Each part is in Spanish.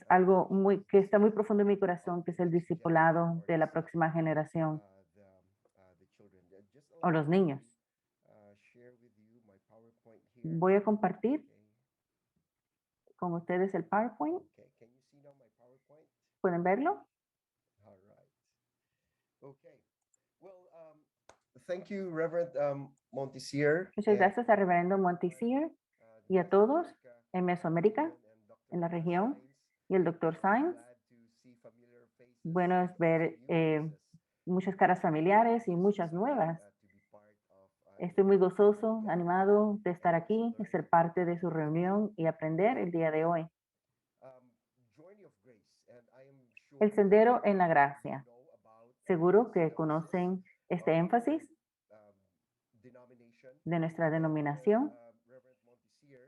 algo que está muy profundo en mi corazón, que es el discipulado de la próxima generación o los niños. Voy a compartir con ustedes el PowerPoint. ¿Pueden verlo? Thank you, Reverend Montisier, Muchas gracias a Reverendo Montisier y a todos en Mesoamérica, en la región, y el doctor Sainz. Bueno es ver muchas caras familiares y muchas nuevas. Estoy muy gozoso, animado de estar aquí, de ser parte de su reunión y aprender el día de hoy. El sendero en la gracia. Seguro que conocen este énfasis de nuestra denominación.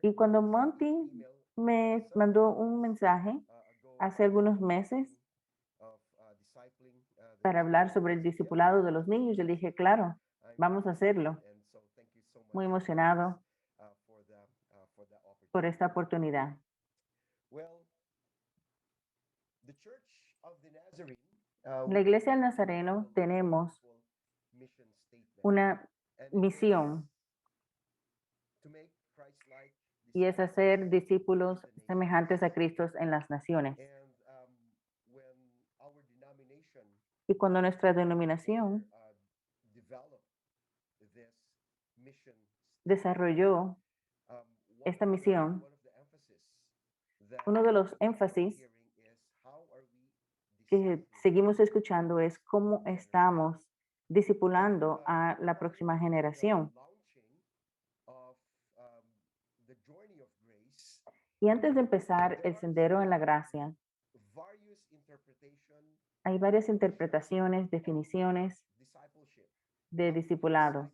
Y cuando Monty me mandó un mensaje hace algunos meses para hablar sobre el discipulado de los niños, yo dije, claro, vamos a hacerlo. Muy emocionado por esta oportunidad. En la Iglesia del Nazareno tenemos una misión y es hacer discípulos semejantes a Cristo en las naciones. Y cuando nuestra denominación desarrolló esta misión, uno de los énfasis que seguimos escuchando es cómo estamos discipulando a la próxima generación. Y antes de empezar el sendero en la gracia, hay varias interpretaciones, definiciones de discipulado.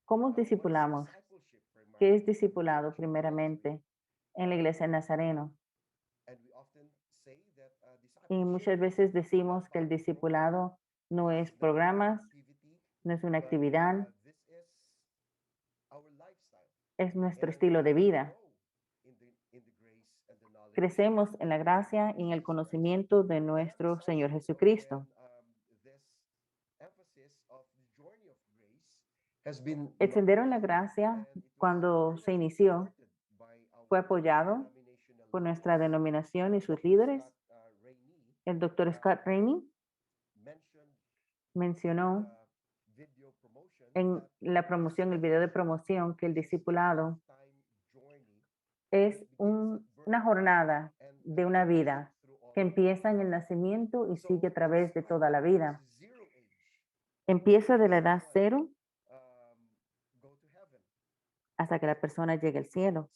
¿Cómo discipulamos? ¿Qué es discipulado primeramente en la iglesia Nazareno? Y muchas veces decimos que el discipulado no es programas, no es una actividad, es nuestro estilo de vida. Crecemos en la gracia y en el conocimiento de nuestro Señor Jesucristo. El sendero en la gracia, cuando se inició, fue apoyado por nuestra denominación y sus líderes. El doctor Scott Rainey mencionó en la promoción, el video de promoción, que el discipulado es una jornada de una vida que empieza en el nacimiento y sigue a través de toda la vida. Empieza de la edad 0 hasta que la persona llegue al cielo.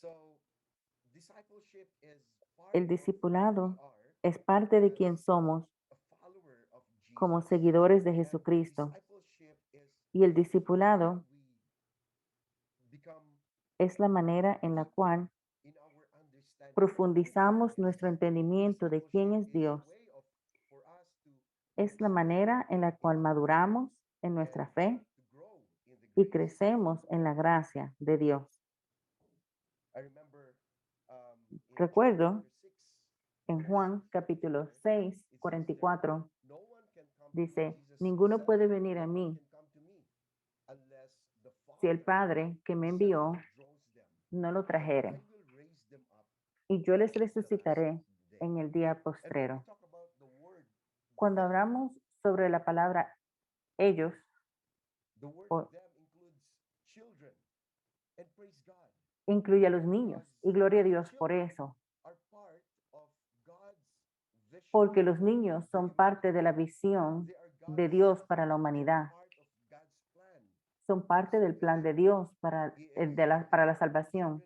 El discipulado es parte de quien somos como seguidores de Jesucristo. Y el discipulado es la manera en la cual profundizamos nuestro entendimiento de quién es Dios. Es la manera en la cual maduramos en nuestra fe y crecemos en la gracia de Dios. Recuerdo en Juan capítulo 6, 44, dice, ninguno puede venir a mí si el Padre que me envió no lo trajere, y yo les resucitaré en el día postrero. Cuando hablamos sobre la palabra ellos, o- incluye a los niños, y gloria a Dios por eso, porque los niños son parte de la visión de Dios para la humanidad. Son parte del plan de Dios para la salvación.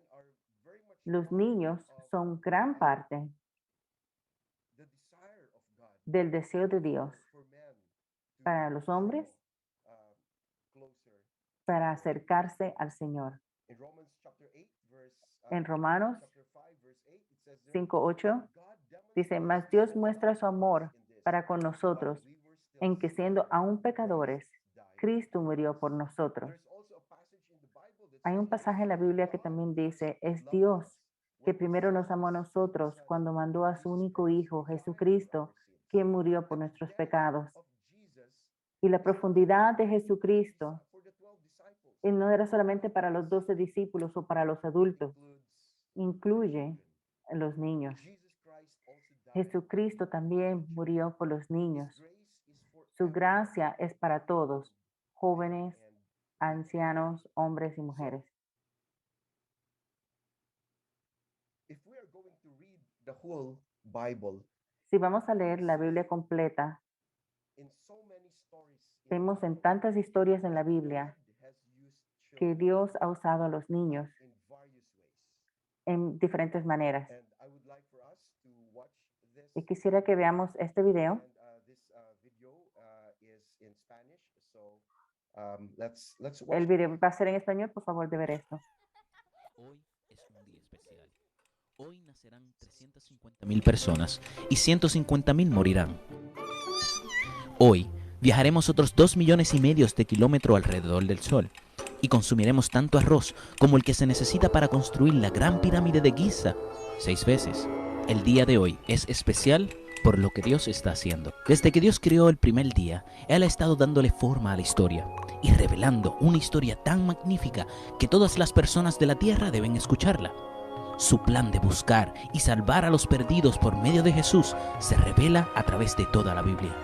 Los niños son gran parte del deseo de Dios para los hombres, para acercarse al Señor. En Romanos 5:8 dice, mas Dios muestra su amor para con nosotros, en que siendo aún pecadores, Cristo murió por nosotros. Hay un pasaje en la Biblia que también dice, es Dios que primero nos amó a nosotros cuando mandó a su único Hijo, Jesucristo, quien murió por nuestros pecados. Y la profundidad de Jesucristo no era solamente para los 12 discípulos o para los adultos, incluye a los niños. Jesucristo también murió por los niños. Su gracia es para todos, jóvenes, ancianos, hombres y mujeres. Si vamos a leer la Biblia completa, vemos en tantas historias en la Biblia que Dios ha usado a los niños en diferentes maneras. Y quisiera que veamos este video. El video va a ser en español, por favor, de ver esto. Hoy es un día especial. Hoy nacerán 350.000 personas y 150.000 morirán. Hoy viajaremos otros 2,5 millones de kilómetros alrededor del Sol y consumiremos tanto arroz como el que se necesita para construir la Gran Pirámide de Giza 6 veces. El día de hoy es especial por lo que Dios está haciendo. Desde que Dios creó el primer día, Él ha estado dándole forma a la historia y revelando una historia tan magnífica que todas las personas de la tierra deben escucharla. Su plan de buscar y salvar a los perdidos por medio de Jesús se revela a través de toda la Biblia.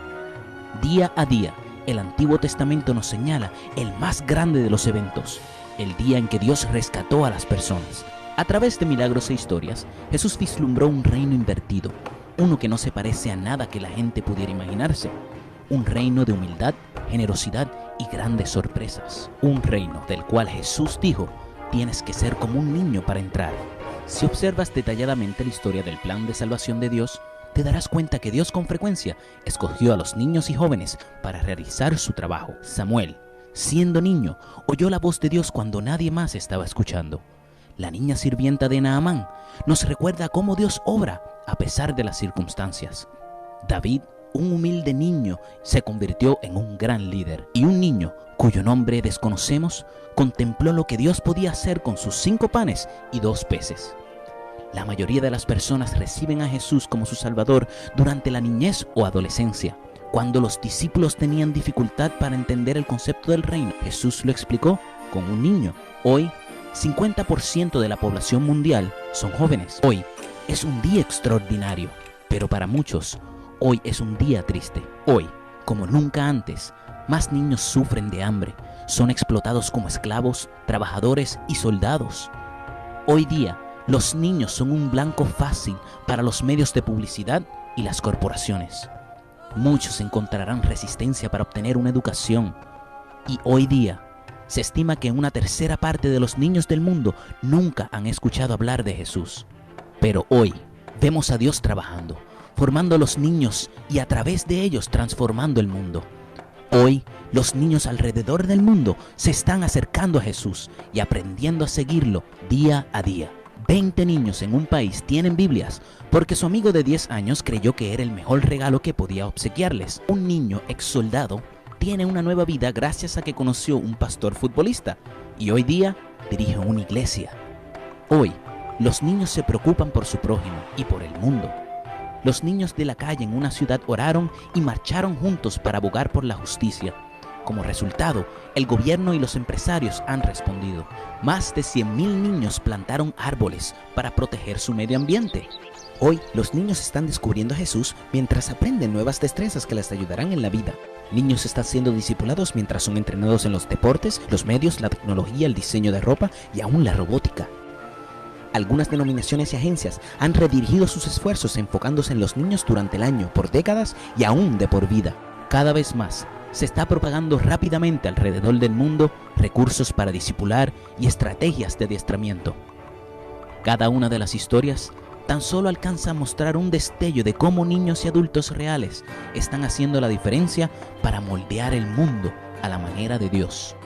Día a día, el Antiguo Testamento nos señala el más grande de los eventos, el día en que Dios rescató a las personas. A través de milagros e historias, Jesús vislumbró un reino invertido, uno que no se parece a nada que la gente pudiera imaginarse. Un reino de humildad, generosidad y grandes sorpresas. Un reino del cual Jesús dijo, tienes que ser como un niño para entrar. Si observas detalladamente la historia del plan de salvación de Dios, te darás cuenta que Dios con frecuencia escogió a los niños y jóvenes para realizar su trabajo. Samuel, siendo niño, oyó la voz de Dios cuando nadie más estaba escuchando. La niña sirvienta de Naamán nos recuerda cómo Dios obra a pesar de las circunstancias. David, un humilde niño, se convirtió en un gran líder. Y un niño, cuyo nombre desconocemos, contempló lo que Dios podía hacer con sus 5 panes y 2 peces. La mayoría de las personas reciben a Jesús como su Salvador durante la niñez o adolescencia. Cuando los discípulos tenían dificultad para entender el concepto del reino, Jesús lo explicó con un niño. Hoy, 50% de la población mundial son jóvenes. Hoy es un día extraordinario, pero para muchos, hoy es un día triste. Hoy, como nunca antes, más niños sufren de hambre, son explotados como esclavos, trabajadores y soldados. Hoy día, los niños son un blanco fácil para los medios de publicidad y las corporaciones. Muchos encontrarán resistencia para obtener una educación. Y hoy día, se estima que una tercera parte de los niños del mundo nunca han escuchado hablar de Jesús. Pero hoy vemos a Dios trabajando, formando a los niños y a través de ellos transformando el mundo. Hoy los niños alrededor del mundo se están acercando a Jesús y aprendiendo a seguirlo día a día. 20 niños en un país tienen Biblias porque su amigo de 10 años creyó que era el mejor regalo que podía obsequiarles. Un niño ex soldado tiene una nueva vida gracias a que conoció un pastor futbolista y hoy día dirige una iglesia. Hoy, los niños se preocupan por su prójimo y por el mundo. Los niños de la calle en una ciudad oraron y marcharon juntos para abogar por la justicia. Como resultado, el gobierno y los empresarios han respondido. Más de 100,000 niños plantaron árboles para proteger su medio ambiente. Hoy, los niños están descubriendo a Jesús mientras aprenden nuevas destrezas que les ayudarán en la vida. Niños están siendo discipulados mientras son entrenados en los deportes, los medios, la tecnología, el diseño de ropa y aún la robótica. Algunas denominaciones y agencias han redirigido sus esfuerzos enfocándose en los niños durante el año, por décadas y aún de por vida. Cada vez más, se está propagando rápidamente alrededor del mundo recursos para discipular y estrategias de adiestramiento. Cada una de las historias tan solo alcanza a mostrar un destello de cómo niños y adultos reales están haciendo la diferencia para moldear el mundo a la manera de Dios.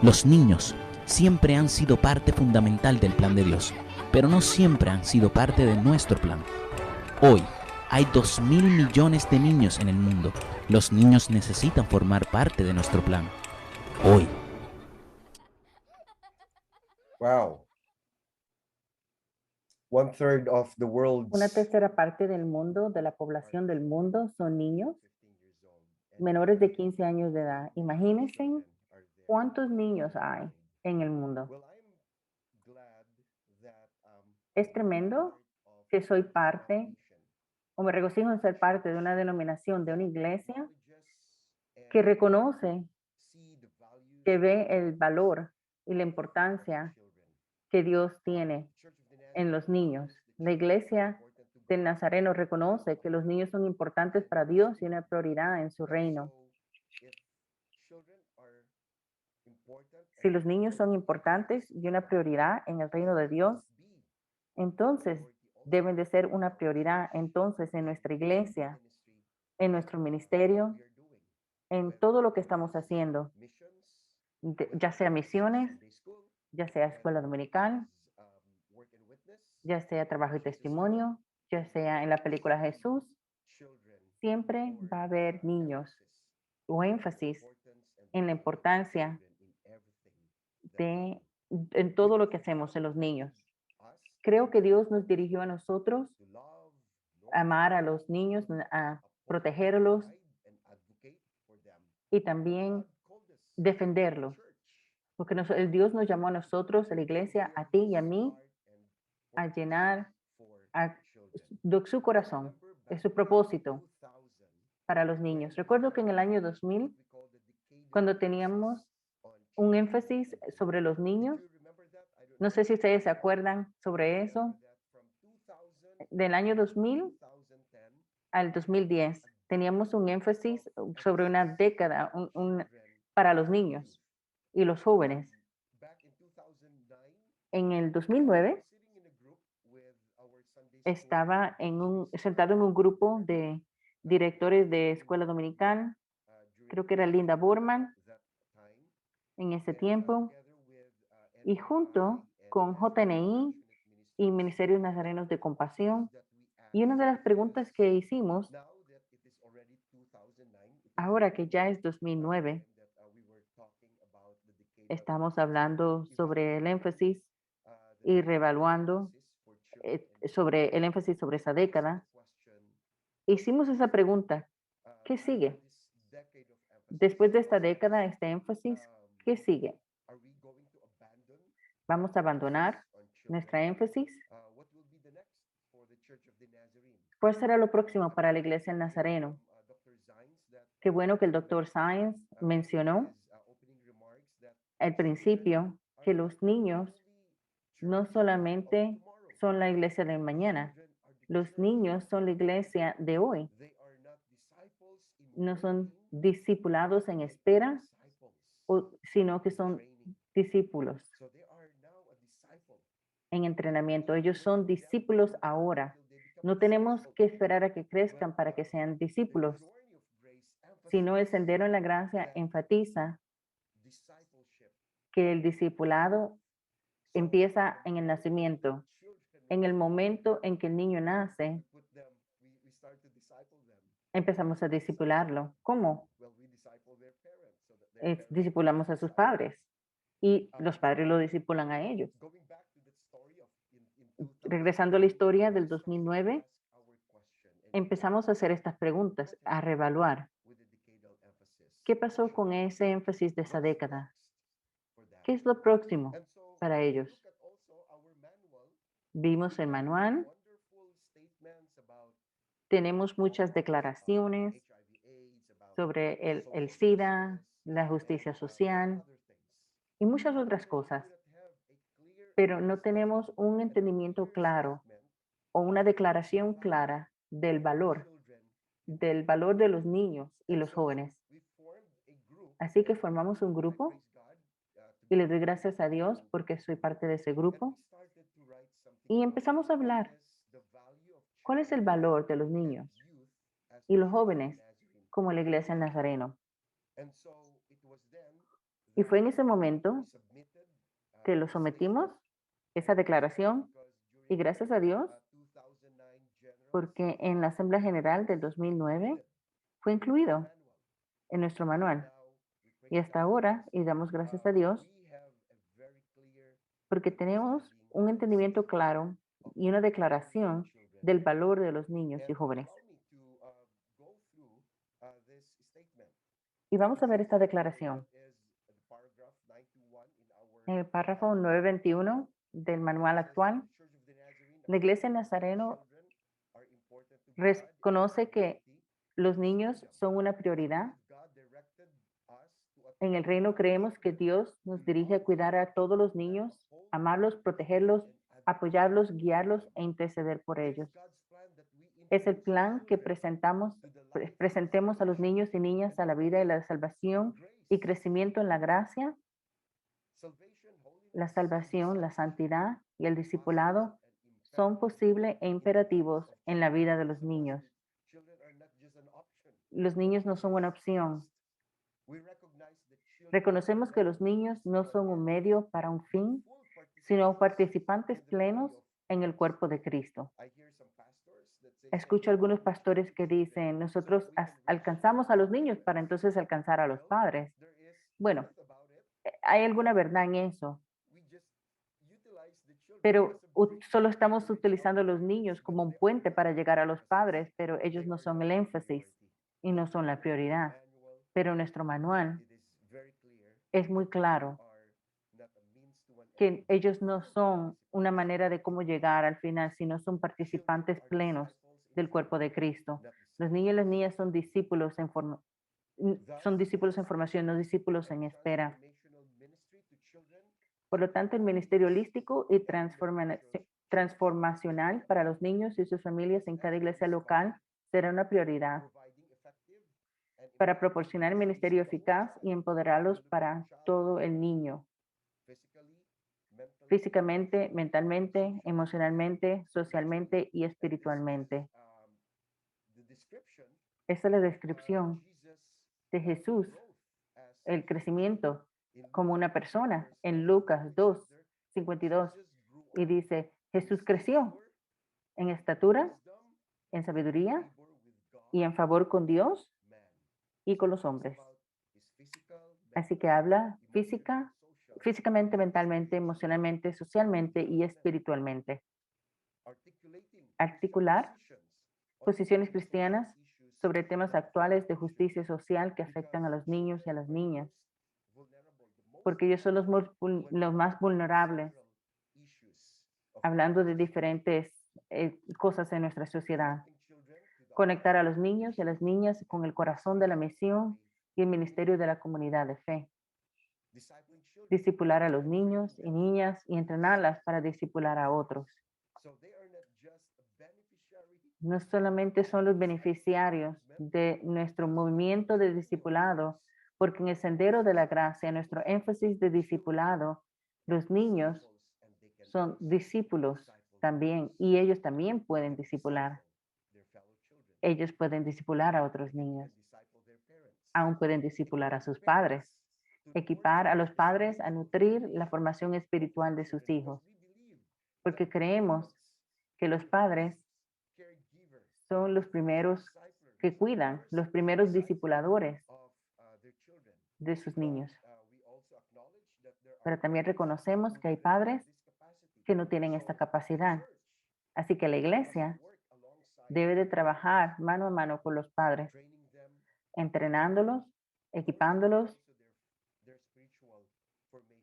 Los niños siempre han sido parte fundamental del plan de Dios, pero no siempre han sido parte de nuestro plan. Hoy hay 2,000 millones de niños en el mundo. Los niños necesitan formar parte de nuestro plan. Hoy. Wow. one third of the Una world's tercera parte del mundo, de la población del mundo, son niños menores de 15 años de edad. Imagínense cuántos niños hay en el mundo. Es tremendo que soy parte, o me regocijo en ser parte de una denominación, de una iglesia que reconoce, que ve el valor y la importancia que Dios tiene en los niños. La iglesia del Nazareno reconoce que los niños son importantes para Dios y una prioridad en su reino. Si los niños son importantes y una prioridad en el reino de Dios, entonces deben de ser una prioridad entonces en nuestra iglesia, en nuestro ministerio, en todo lo que estamos haciendo, ya sea misiones, ya sea escuela dominical, ya sea trabajo y testimonio, ya sea en la película Jesús, siempre va a haber niños o énfasis en la importancia de en todo lo que hacemos en los niños. Creo que Dios nos dirigió a nosotros a amar a los niños, a protegerlos y también defenderlos. Porque el Dios nos llamó a nosotros, a la iglesia, a ti y a mí, a llenar a su corazón, es su propósito para los niños. Recuerdo que en el año 2000, cuando teníamos un énfasis sobre los niños, no sé si ustedes se acuerdan sobre eso, del año 2000 al 2010, teníamos un énfasis sobre una década para los niños y los jóvenes. En el 2009, estaba sentado en un grupo de directores de escuela dominical, creo que era Linda Borman en ese tiempo, y junto con JNI y Ministerios Nazarenos de Compasión, y una de las preguntas que hicimos, ahora que ya es 2009, estamos hablando sobre el énfasis y reevaluando sobre el énfasis sobre esa década. Hicimos esa pregunta, ¿qué sigue? Después de esta década, este énfasis, ¿qué sigue? ¿Vamos a abandonar nuestra énfasis? ¿Cuál será lo próximo para la Iglesia del Nazareno? Qué bueno que el Dr. Science mencionó al principio que los niños no solamente son la iglesia de mañana, los niños son la iglesia de hoy. No son discipulados en espera, sino que son discípulos en entrenamiento. Ellos son discípulos ahora. No tenemos que esperar a que crezcan para que sean discípulos, sino el sendero en la gracia enfatiza que el discipulado empieza en el nacimiento. En el momento en que el niño nace, empezamos a discipularlo. ¿Cómo? Discipulamos a sus padres y los padres lo discipulan a ellos. Regresando a la historia del 2009, empezamos a hacer estas preguntas, a reevaluar. ¿Qué pasó con ese énfasis de esa década? ¿Qué es lo próximo para ellos? Vimos el manual. Tenemos muchas declaraciones sobre el SIDA, la justicia social y muchas otras cosas, pero no tenemos un entendimiento claro o una declaración clara del valor de los niños y los jóvenes. Así que formamos un grupo y le doy gracias a Dios porque soy parte de ese grupo y empezamos a hablar. ¿Cuál es el valor de los niños y los jóvenes como la iglesia del Nazareno? Y fue en ese momento que lo sometimos, esa declaración, y gracias a Dios, porque en la Asamblea General del 2009 fue incluido en nuestro manual. Y hasta ahora, y damos gracias a Dios, porque tenemos un entendimiento claro y una declaración del valor de los niños y jóvenes. Y vamos a ver esta declaración. En el párrafo 921 del manual actual, la Iglesia Nazareno reconoce que los niños son una prioridad. En el reino creemos que Dios nos dirige a cuidar a todos los niños, amarlos, protegerlos, apoyarlos, guiarlos e interceder por ellos. Es el plan que presentemos a los niños y niñas a la vida y la salvación y crecimiento en la gracia, la salvación, la santidad y el discipulado son posibles e imperativos en la vida de los niños. Los niños no son una opción. Reconocemos que los niños no son un medio para un fin, sino participantes plenos en el cuerpo de Cristo. Escucho algunos pastores que dicen, nosotros alcanzamos a los niños para entonces alcanzar a los padres. Bueno, hay alguna verdad en eso, pero solo estamos utilizando a los niños como un puente para llegar a los padres, pero ellos no son el énfasis y no son la prioridad. Pero nuestro manual es muy claro que ellos no son una manera de cómo llegar al final, sino son participantes plenos del cuerpo de Cristo. Los niños y las niñas son discípulos son discípulos en formación, no discípulos en espera. Por lo tanto, el ministerio holístico y transformacional para los niños y sus familias en cada iglesia local será una prioridad para proporcionar el ministerio eficaz y empoderarlos para todo el niño, físicamente, mentalmente, emocionalmente, socialmente y espiritualmente. Esa es la descripción de Jesús, el crecimiento como una persona en Lucas 2:52. Y dice, Jesús creció en estatura, en sabiduría y en favor con Dios y con los hombres. Así que habla físicamente, mentalmente, emocionalmente, socialmente y espiritualmente. Articular posiciones cristianas sobre temas actuales de justicia social que afectan a los niños y a las niñas, porque ellos son los más vulnerables, hablando de diferentes cosas en nuestra sociedad. Conectar a los niños y a las niñas con el corazón de la misión y el ministerio de la comunidad de fe. Discipular a los niños y niñas y entrenarlas para discipular a otros. No solamente son los beneficiarios de nuestro movimiento de discipulado, porque en el sendero de la gracia, nuestro énfasis de discipulado, los niños son discípulos también y ellos también pueden discipular. Ellos pueden discipular a otros niños. Aún pueden discipular a sus padres. Equipar a los padres a nutrir la formación espiritual de sus hijos. Porque creemos que los padres son los primeros que cuidan, los primeros discipuladores de sus niños. Pero también reconocemos que hay padres que no tienen esta capacidad. Así que la iglesia debe de trabajar mano a mano con los padres, entrenándolos, equipándolos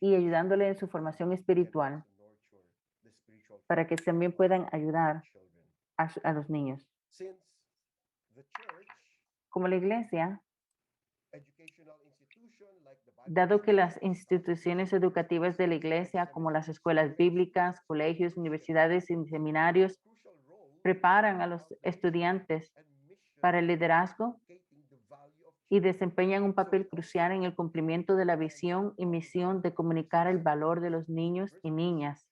y ayudándoles en su formación espiritual para que también puedan ayudar a los niños. Como la iglesia, dado que las instituciones educativas de la iglesia, como las escuelas bíblicas, colegios, universidades y seminarios, preparan a los estudiantes para el liderazgo y desempeñan un papel crucial en el cumplimiento de la visión y misión de comunicar el valor de los niños y niñas.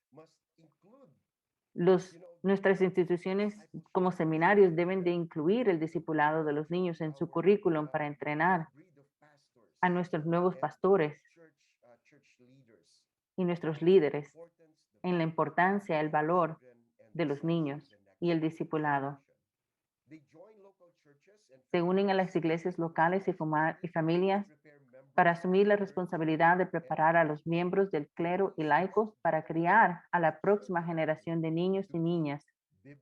Nuestras instituciones como seminarios deben de incluir el discipulado de los niños en su currículum para entrenar a nuestros nuevos pastores y nuestros líderes en la importancia, el valor de los niños y el discipulado. Se unen a las iglesias locales y familias para asumir la responsabilidad de preparar a los miembros del clero y laicos para criar a la próxima generación de niños y niñas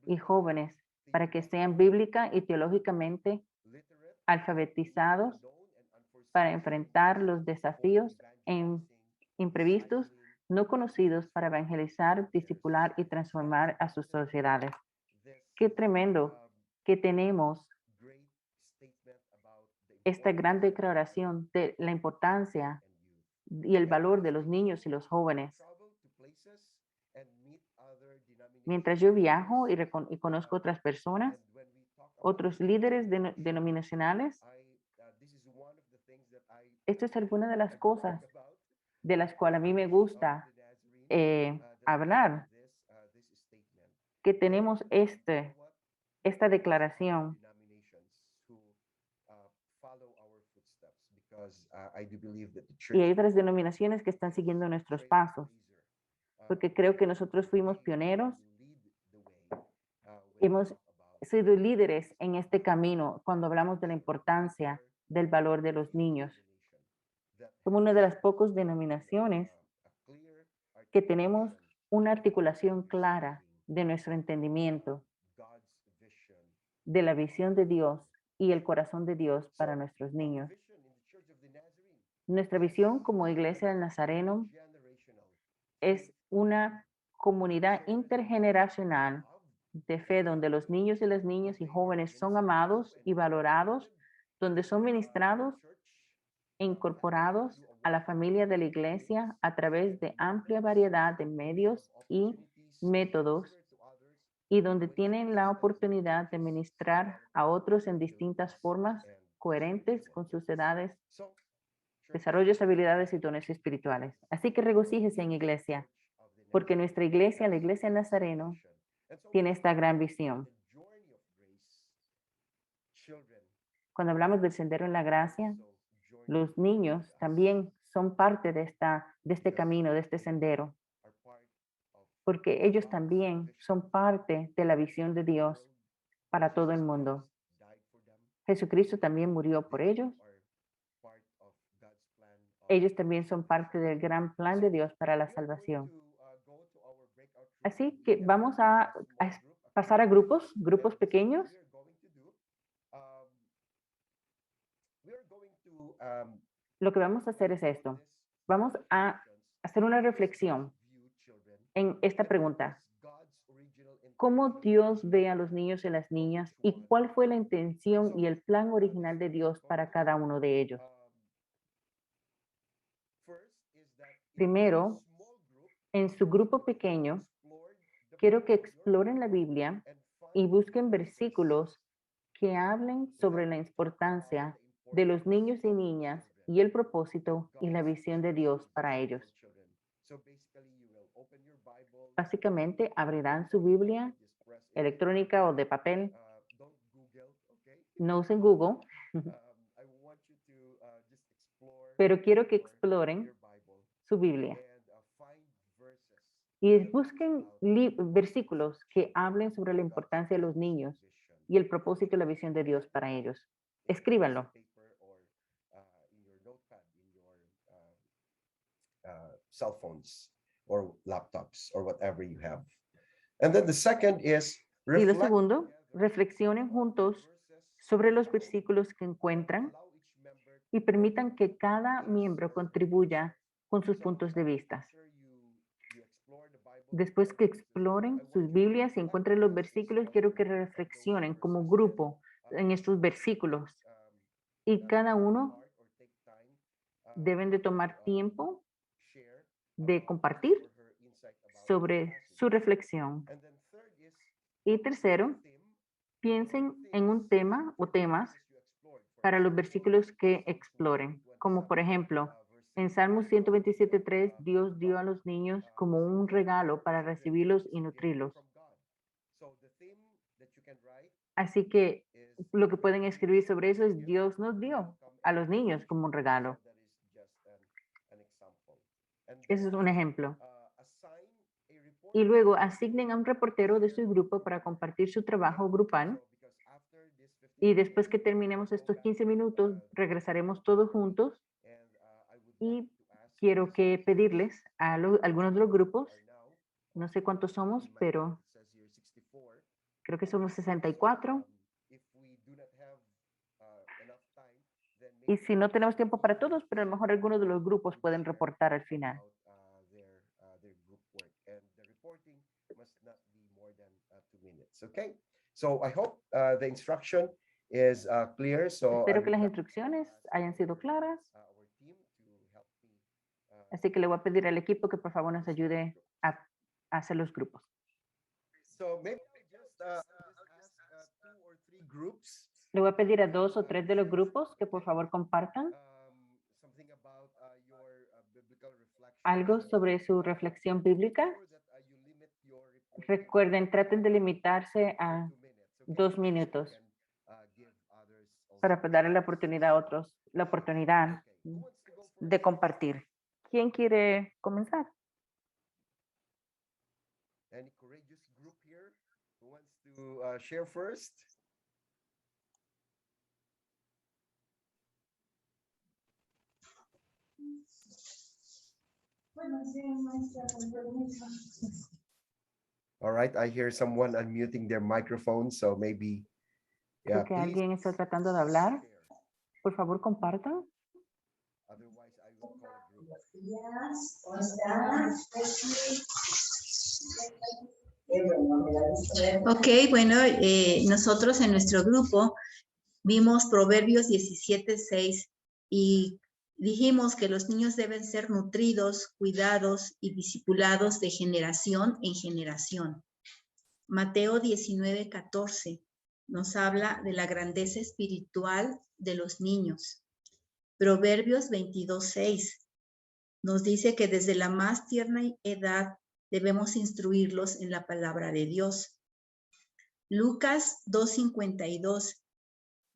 y jóvenes para que sean bíblica y teológicamente alfabetizados para enfrentar los desafíos imprevistos no conocidos para evangelizar, discipular y transformar a sus sociedades. Qué tremendo que tenemos esta gran declaración de la importancia y el valor de los niños y los jóvenes. Mientras yo viajo y conozco otras personas, otros líderes denominacionales, esto es alguna de las cosas de las cuales a mí me gusta hablar, que tenemos esta declaración. Y hay otras denominaciones que están siguiendo nuestros pasos, porque creo que nosotros fuimos pioneros, hemos sido líderes en este camino cuando hablamos de la importancia del valor de los niños. Somos una de las pocas denominaciones que tenemos una articulación clara de nuestro entendimiento, de la visión de Dios y el corazón de Dios para nuestros niños. Nuestra visión como Iglesia del Nazareno es una comunidad intergeneracional de fe donde los niños y las niñas y jóvenes son amados y valorados, donde son ministrados e incorporados a la familia de la Iglesia a través de amplia variedad de medios y métodos y donde tienen la oportunidad de ministrar a otros en distintas formas coherentes con sus edades, desarrollos, habilidades y dones espirituales. Así que regocíjese en iglesia, porque nuestra iglesia, la Iglesia Nazareno, tiene esta gran visión. Cuando hablamos del sendero en la gracia, los niños también son parte de este camino, de este sendero, porque ellos también son parte de la visión de Dios para todo el mundo. Jesucristo también murió por ellos. Ellos también son parte del gran plan de Dios para la salvación. Así que vamos a pasar a grupos pequeños. Lo que vamos a hacer es esto. Vamos a hacer una reflexión en esta pregunta. ¿Cómo Dios ve a los niños y las niñas y cuál fue la intención y el plan original de Dios para cada uno de ellos? Primero, en su grupo pequeño, quiero que exploren la Biblia y busquen versículos que hablen sobre la importancia de los niños y niñas y el propósito y la visión de Dios para ellos. Básicamente, abrirán su Biblia electrónica o de papel. No usen Google, pero quiero que exploren su Biblia y busquen versículos que hablen sobre la importancia de los niños y el propósito y la visión de Dios para ellos. Escríbanlo. Cell phones or laptops or whatever you have. And then the second is Y lo segundo, reflexionen juntos sobre los versículos que encuentran y permitan que cada miembro contribuya con sus puntos de vista. Después que exploren sus Biblias y encuentren los versículos, quiero que reflexionen como grupo en estos versículos. Y cada uno deben de tomar tiempo de compartir sobre su reflexión. Y tercero, piensen en un tema o temas para los versículos que exploren, como por ejemplo, en Salmos 127:3, Dios dio a los niños como un regalo para recibirlos y nutrirlos. Así que lo que pueden escribir sobre eso es Dios nos dio a los niños como un regalo. Ese es un ejemplo. Y luego asignen a un reportero de su grupo para compartir su trabajo grupal. Y después que terminemos estos 15 minutos, regresaremos todos juntos Y quiero que pedirles a algunos de los grupos, no sé cuántos somos, pero creo que somos 64. Y si no tenemos tiempo para todos, pero a lo mejor algunos de los grupos pueden reportar al final. Okay, so I hope the instruction is clear. So Espero que las instrucciones hayan sido claras. Así que le voy a pedir al equipo que por favor nos ayude a hacer los grupos. So maybe just ask 2 or 3 groups. Le voy a pedir a 2 o 3 de los grupos que por favor compartan Something about your biblical reflection. algo sobre su reflexión bíblica. Ensure that you limit your reporting Recuerden, traten de limitarse a 2 minutos para darle la oportunidad a otros, la oportunidad de compartir. ¿Quién quiere comenzar? Any courageous group here who wants to share first? All right, I hear someone unmuting their microphone, so maybe, Creo que alguien está tratando de hablar. Por favor, compartan. Otherwise, I will call a group. Ok, bueno, nosotros en nuestro grupo vimos Proverbios 17:6 y dijimos que los niños deben ser nutridos, cuidados y discipulados de generación en generación. Mateo 19:14 nos habla de la grandeza espiritual de los niños. Proverbios 22:6 nos dice que desde la más tierna edad debemos instruirlos en la palabra de Dios. Lucas 2:52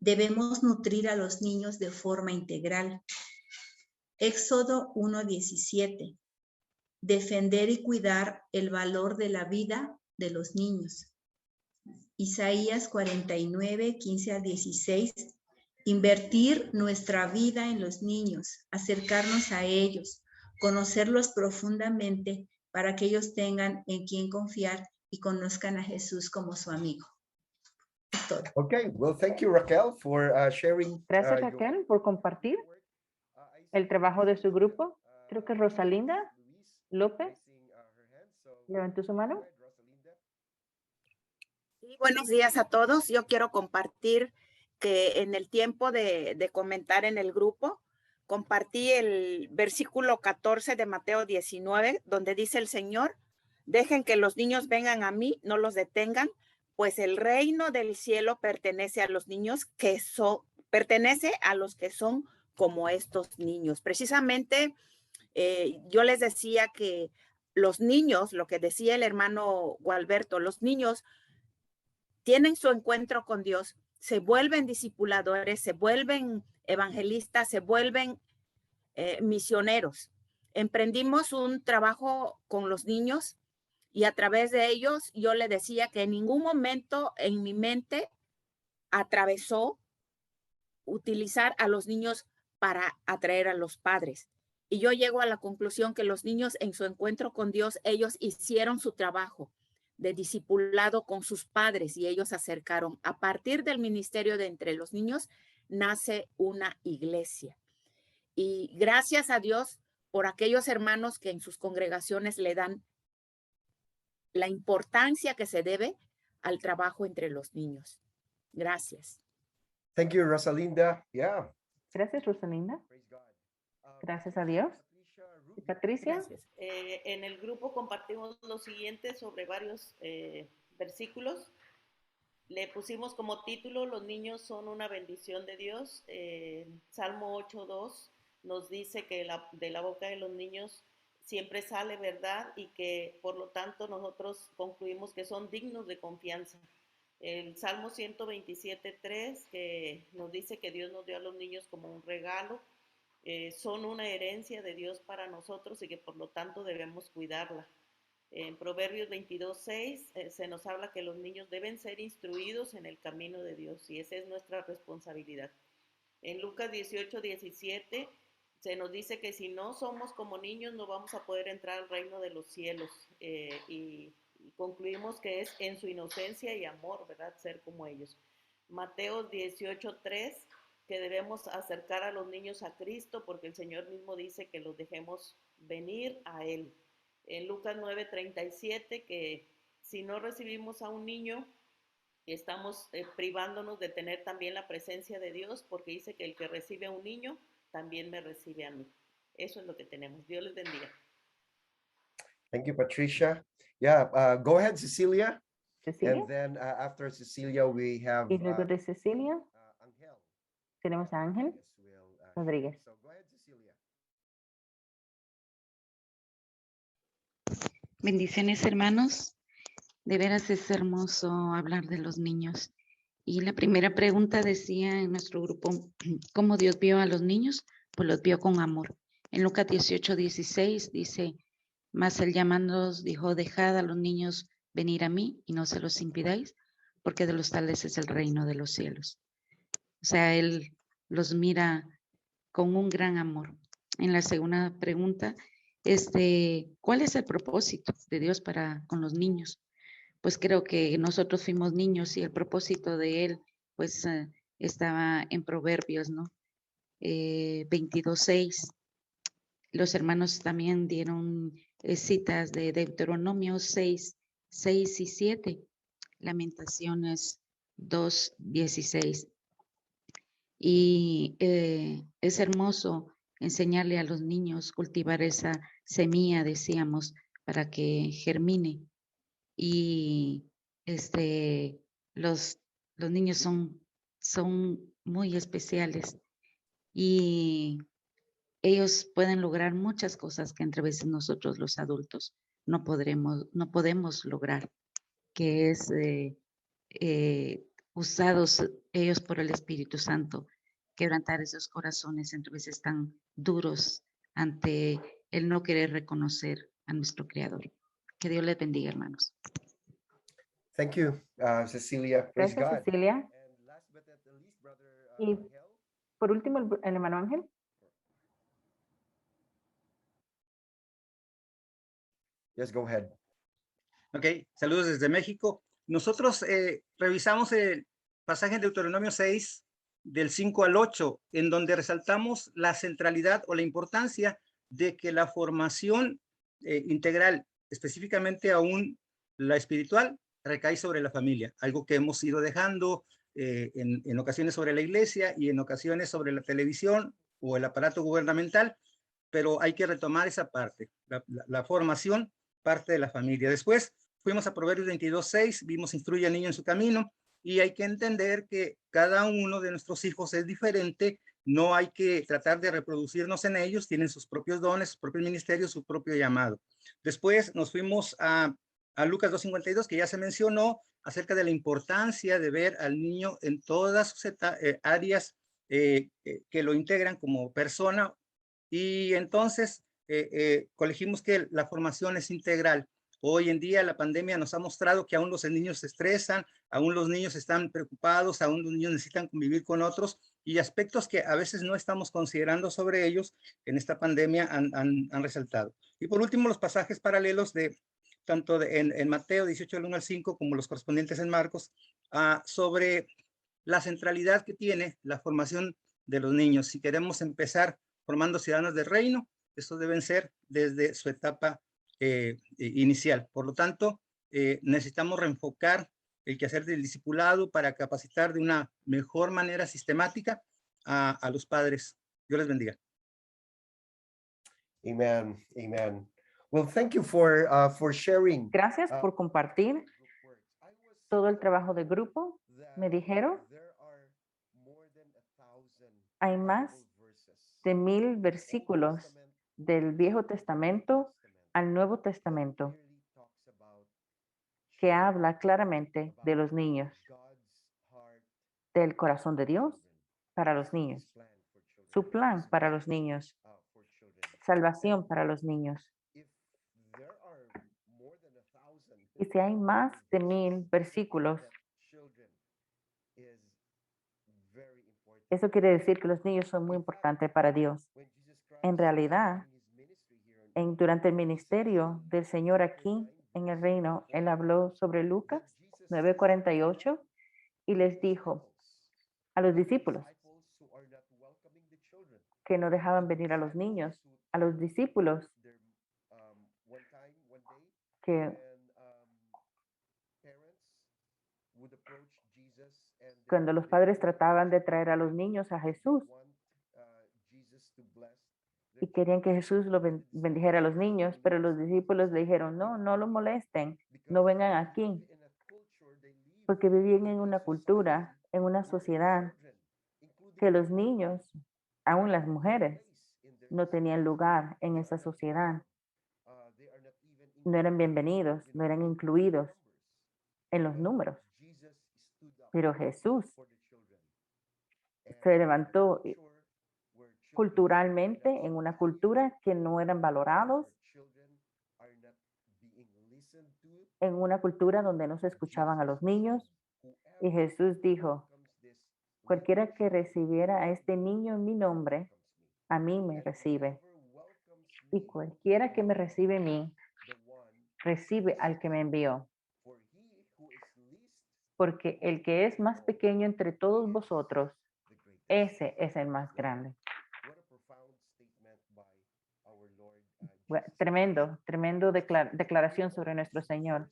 debemos nutrir a los niños de forma integral. Éxodo 1:17 defender y cuidar el valor de la vida de los niños. Isaías 49:15-16 invertir nuestra vida en los niños, acercarnos a ellos, conocerlos profundamente para que ellos tengan en quien confiar y conozcan a Jesús como su amigo. Es todo. Okay, well, thank you, Raquel, for sharing. Gracias, Raquel, por compartir el trabajo de su grupo. Creo que Rosalinda López levantó su mano. Sí, buenos días a todos. Yo quiero compartir que en el tiempo de comentar en el grupo, compartí el versículo 14 de Mateo 19, donde dice el Señor, dejen que los niños vengan a mí, no los detengan, pues el reino del cielo pertenece a los niños pertenece a los que son como estos niños. Precisamente yo les decía que los niños, lo que decía el hermano Gualberto, los niños tienen su encuentro con Dios, se vuelven discipuladores, se vuelven evangelistas, se vuelven misioneros. Emprendimos un trabajo con los niños y a través de ellos yo le decía que en ningún momento en mi mente atravesó utilizar a los niños para atraer a los padres. Y yo llego a la conclusión que los niños en su encuentro con Dios, ellos hicieron su trabajo de discipulado con sus padres y ellos se acercaron. A partir del ministerio de entre los niños nace una iglesia. Y gracias a Dios por aquellos hermanos que en sus congregaciones le dan la importancia que se debe al trabajo entre los niños. Gracias. Thank you, Rosalinda. Yeah. Gracias, Rosalinda. Gracias a Dios. Patricia. Gracias. En el grupo compartimos lo siguiente sobre varios versículos. Le pusimos como título, los niños son una bendición de Dios. Salmo 8:2 nos dice que de la boca de los niños siempre sale verdad y que por lo tanto nosotros concluimos que son dignos de confianza. El Salmo 127:3 que nos dice que Dios nos dio a los niños como un regalo. Son una herencia de Dios para nosotros y que por lo tanto debemos cuidarla. En Proverbios 22:6 se nos habla que los niños deben ser instruidos en el camino de Dios y esa es nuestra responsabilidad. En Lucas 18:17 se nos dice que si no somos como niños no vamos a poder entrar al reino de los cielos, y concluimos que es en su inocencia y amor, ¿verdad? Ser como ellos. Mateo 18:3, que debemos acercar a los niños a Cristo porque el Señor mismo dice que los dejemos venir a Él. En Lucas 9:37, que si no recibimos a un niño, estamos privándonos de tener también la presencia de Dios, porque dice que el que recibe a un niño también me recibe a mí. Eso es lo que tenemos. Dios les bendiga. Thank you, Patricia. Yeah, go ahead, Cecilia. Cecilia. And then after Cecilia, we have Y luego de Cecilia Angel. tenemos a Ángel Will, Rodríguez. So go ahead, Cecilia. Bendiciones, hermanos. De veras es hermoso hablar de los niños. Y la primera pregunta decía en nuestro grupo, ¿cómo Dios vio a los niños? Pues los vio con amor. En Lucas 18:16 dice, mas él llamándolos dijo, dejad a los niños venir a mí y no se los impidáis, porque de los tales es el reino de los cielos. O sea, él los mira con un gran amor. En la segunda pregunta, ¿cuál es el propósito de Dios para con los niños? Pues creo que nosotros fuimos niños y el propósito de él, pues estaba en Proverbios, ¿no? 22:6. Los hermanos también dieron citas de Deuteronomio 6 y 7. Lamentaciones 2:16. Y es hermoso enseñarle a los niños, cultivar esa semilla, decíamos, para que germine. Y los niños son muy especiales y ellos pueden lograr muchas cosas que entre veces nosotros los adultos no podemos lograr, que es usados ellos por el Espíritu Santo, quebrantar esos corazones entre veces tan duros ante el no querer reconocer a nuestro Creador. Que Dios les bendiga, hermanos. Thank you, Cecilia. Praise Gracias, God. Cecilia. And last but not the least, brother Y Angel. por último, el hermano Ángel. Yes, go ahead. Ok, saludos desde México. Nosotros revisamos el pasaje de Deuteronomio 6, del 5 al 8, en donde resaltamos la centralidad o la importancia de que la formación integral, específicamente aún la espiritual, recae sobre la familia, algo que hemos ido dejando en ocasiones sobre la iglesia y en ocasiones sobre la televisión o el aparato gubernamental, pero hay que retomar esa parte, la formación parte de la familia. Después fuimos a Proverbios 22:6, vimos instruye al niño en su camino, y hay que entender que cada uno de nuestros hijos es diferente, no hay que tratar de reproducirnos en ellos, tienen sus propios dones, sus propios ministerios, su propio llamado. Después nos fuimos a Lucas 2:52, que ya se mencionó, acerca de la importancia de ver al niño en todas sus áreas que lo integran como persona, y entonces colegimos que la formación es integral. Hoy en día la pandemia nos ha mostrado que aún los niños se estresan, aún los niños están preocupados, aún los niños necesitan convivir con otros, y aspectos que a veces no estamos considerando sobre ellos en esta pandemia han resaltado. Y por último, los pasajes paralelos de tanto en Mateo 18, del 1 al 5, como los correspondientes en Marcos, sobre la centralidad que tiene la formación de los niños. Si queremos empezar formando ciudadanos del reino, estos deben ser desde su etapa inicial. Por lo tanto, necesitamos reenfocar el quehacer del discipulado para capacitar de una mejor manera sistemática a los padres. Dios les bendiga. Amen. Amen. Well, thank you for sharing. Gracias por compartir todo el trabajo de grupo. Me dijeron, hay más de 1000 versículos del Viejo Testamento al Nuevo Testamento que habla claramente de los niños, del corazón de Dios para los niños, su plan para los niños, salvación para los niños. Y si hay más de 1000 versículos, eso quiere decir que los niños son muy importantes para Dios. En realidad, durante el ministerio del Señor aquí en el reino, Él habló sobre Lucas 9:48 y les dijo a los discípulos que no dejaban venir a los niños, a los discípulos que cuando los padres trataban de traer a los niños a Jesús y querían que Jesús lo bendijera a los niños, pero los discípulos le dijeron, no, no lo molesten, no vengan aquí, porque vivían en una cultura, en una sociedad, que los niños, aún las mujeres, no tenían lugar en esa sociedad. No eran bienvenidos, no eran incluidos en los números. Pero Jesús se levantó culturalmente en una cultura que no eran valorados, en una cultura donde no se escuchaban a los niños. Y Jesús dijo, cualquiera que recibiera a este niño en mi nombre, a mí me recibe. Y cualquiera que me recibe a mí, recibe al que me envió. Porque el que es más pequeño entre todos vosotros, ese es el más grande. Tremendo declaración sobre nuestro Señor.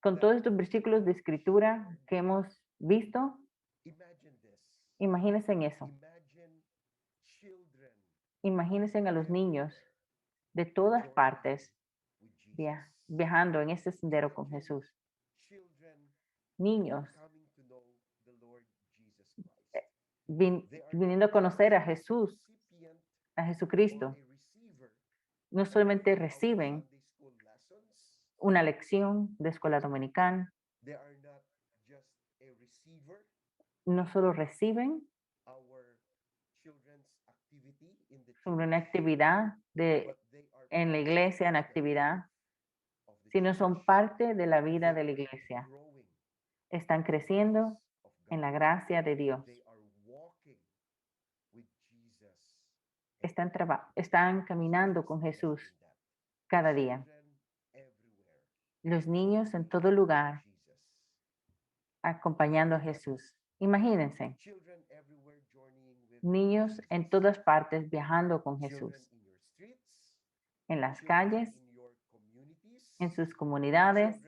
Con todos estos versículos de escritura que hemos visto, imagínense en eso. Imagínense a los niños de todas partes viajando en este sendero con Jesús. Niños viniendo a conocer a Jesús, a Jesucristo. No solamente reciben una lección de escuela dominical, no solo reciben sobre una actividad en la iglesia, en actividad, sino son parte de la vida de la iglesia. Están creciendo en la gracia de Dios. Están caminando con Jesús cada día. Los niños en todo lugar acompañando a Jesús. Imagínense, niños en todas partes viajando con Jesús. En las calles, en sus comunidades,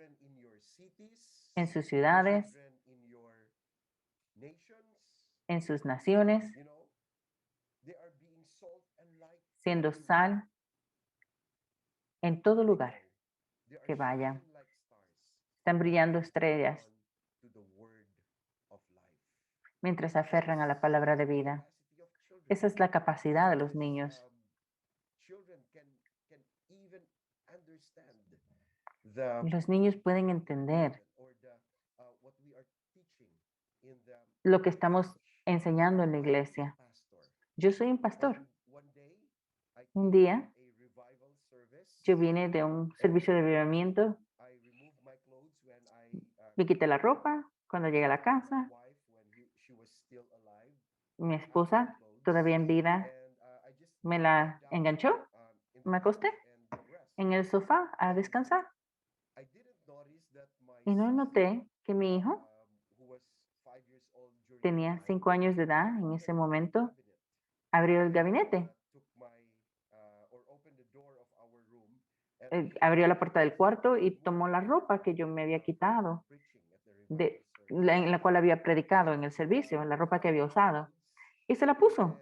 en sus ciudades, en sus naciones, siendo sal en todo lugar que vayan. Están brillando estrellas mientras se aferran a la palabra de vida. Esa es la capacidad de los niños. Los niños pueden entender lo que estamos enseñando en la iglesia. Yo soy un pastor. Un día, yo vine de un servicio de avivamiento. Me quité la ropa cuando llegué a la casa. Mi esposa, todavía en vida, me la enganchó. Me acosté en el sofá a descansar. Y no noté que mi hijo tenía 5 años de edad en ese momento. Abrió el gabinete. Abrió la puerta del cuarto y tomó la ropa que yo me había quitado, en la cual había predicado en el servicio, la ropa que había usado, y se la puso.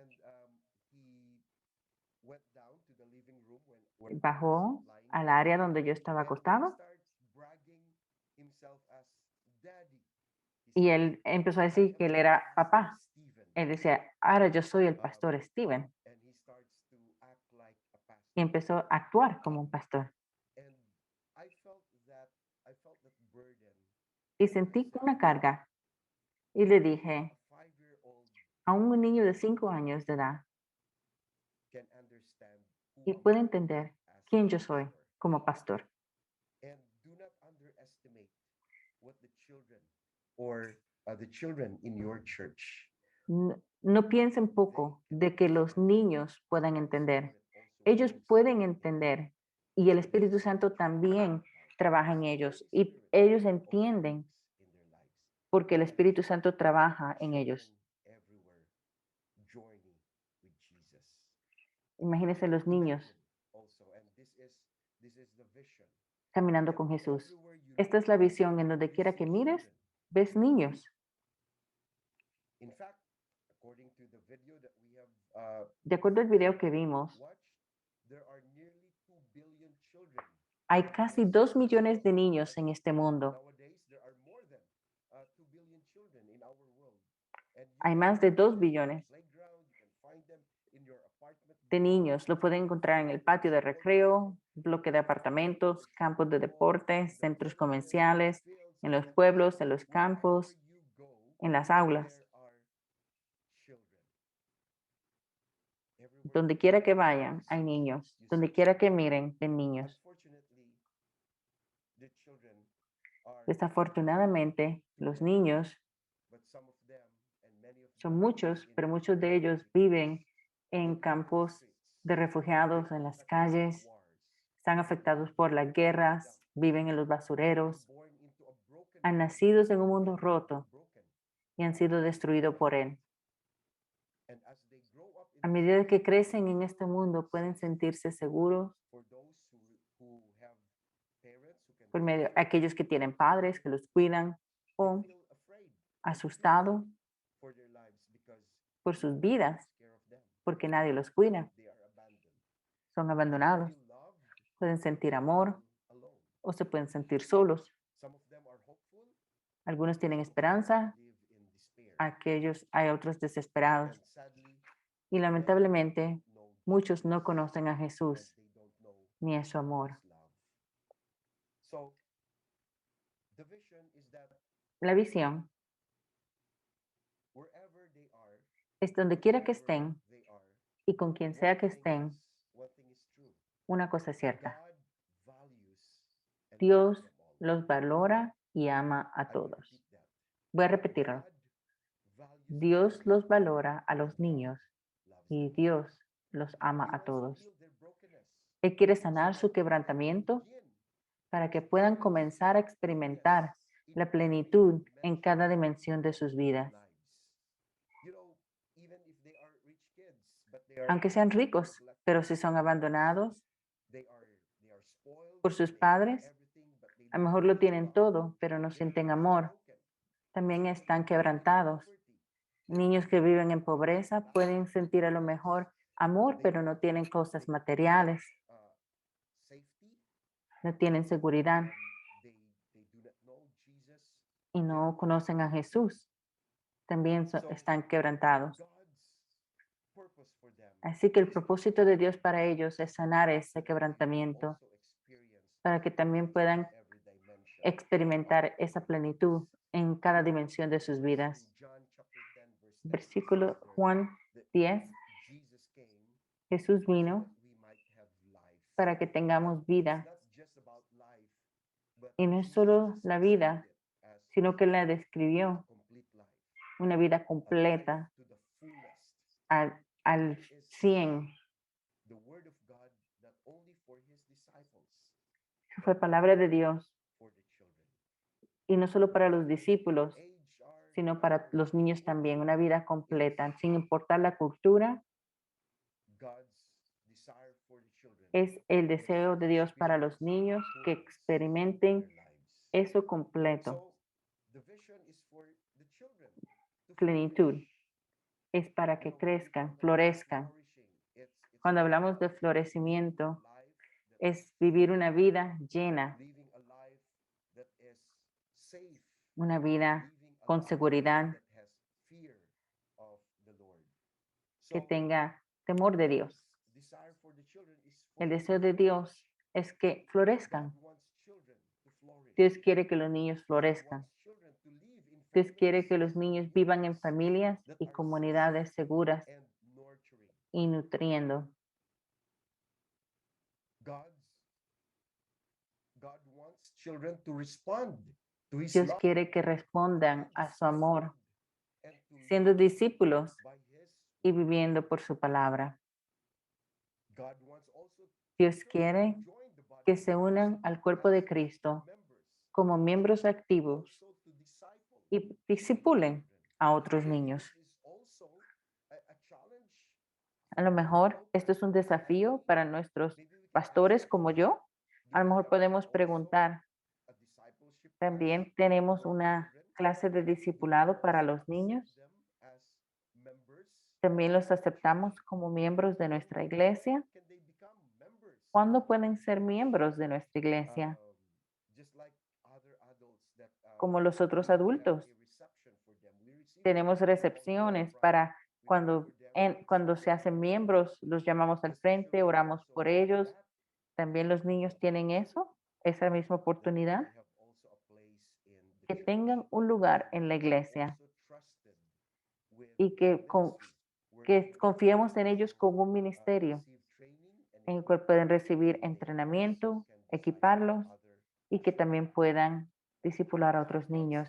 Bajó al área donde yo estaba acostado y él empezó a decir que él era papá. Él decía, ahora yo soy el pastor Steven. Y empezó a actuar como un pastor. Y sentí una carga. Y le dije a un niño de 5 años de edad, y puede entender quién yo soy como pastor. Or the children in your church No piensen poco de que los niños puedan entender. Ellos pueden entender y el Espíritu Santo también trabaja en ellos y ellos entienden porque el Espíritu Santo trabaja en ellos. Imagínense los niños caminando con Jesús. Esta es la visión. En donde quiera que mires, ves niños. De acuerdo al video que vimos, hay casi 2 millones de niños en este mundo. Hay más de 2 billones de niños. Lo pueden encontrar en el patio de recreo, bloque de apartamentos, campos de deportes, centros comerciales, en los pueblos, en los campos, en las aulas. Donde quiera que vayan, hay niños. Donde quiera que miren, ven niños. Desafortunadamente, los niños son muchos, pero muchos de ellos viven en campos de refugiados, en las calles, están afectados por las guerras, viven en los basureros, han nacido en un mundo roto y han sido destruidos por él. A medida que crecen en este mundo, pueden sentirse seguros por medio de aquellos que tienen padres que los cuidan o asustados por sus vidas porque nadie los cuida. Son abandonados. Pueden sentir amor o se pueden sentir solos. Algunos tienen esperanza, hay otros desesperados. Y lamentablemente, muchos no conocen a Jesús ni a su amor. La visión es donde quiera que estén y con quien sea que estén, una cosa es cierta. Dios los valora y ama a todos. Voy a repetirlo. Dios los valora a los niños y Dios los ama a todos. Él quiere sanar su quebrantamiento para que puedan comenzar a experimentar la plenitud en cada dimensión de sus vidas. Aunque sean ricos, pero si son abandonados por sus padres, a lo mejor lo tienen todo, pero no sienten amor. También están quebrantados. Niños que viven en pobreza pueden sentir a lo mejor amor, pero no tienen cosas materiales. No tienen seguridad. Y no conocen a Jesús. También están quebrantados. Así que el propósito de Dios para ellos es sanar ese quebrantamiento para que también puedan experimentar esa plenitud en cada dimensión de sus vidas. Versículo Juan 10. Jesús vino para que tengamos vida. Y no es solo la vida, sino que la describió. Una vida completa al 100. Fue palabra de Dios. Y no solo para los discípulos, sino para los niños también. Una vida completa, sin importar la cultura. Es el deseo de Dios para los niños que experimenten eso completo. Plenitud. Es para que crezcan, florezcan. Cuando hablamos de florecimiento, es vivir una vida llena, una vida con seguridad, que tenga temor de Dios. El deseo de Dios es que florezcan. Dios quiere que los niños florezcan. Dios quiere que los niños vivan en familias y comunidades seguras y nutriendo. Dios quiere que respondan a su amor, siendo discípulos y viviendo por su palabra. Dios quiere que se unan al cuerpo de Cristo como miembros activos y discipulen a otros niños. A lo mejor esto es un desafío para nuestros pastores como yo. A lo mejor podemos preguntar, también tenemos una clase de discipulado para los niños. También los aceptamos como miembros de nuestra iglesia. ¿Cuándo pueden ser miembros de nuestra iglesia? Como los otros adultos. Tenemos recepciones para cuando se hacen miembros, los llamamos al frente, oramos por ellos. También los niños tienen eso, esa misma oportunidad. Que tengan un lugar en la iglesia y que confiemos en ellos como un ministerio en el cual pueden recibir entrenamiento, equiparlos y que también puedan discipular a otros niños.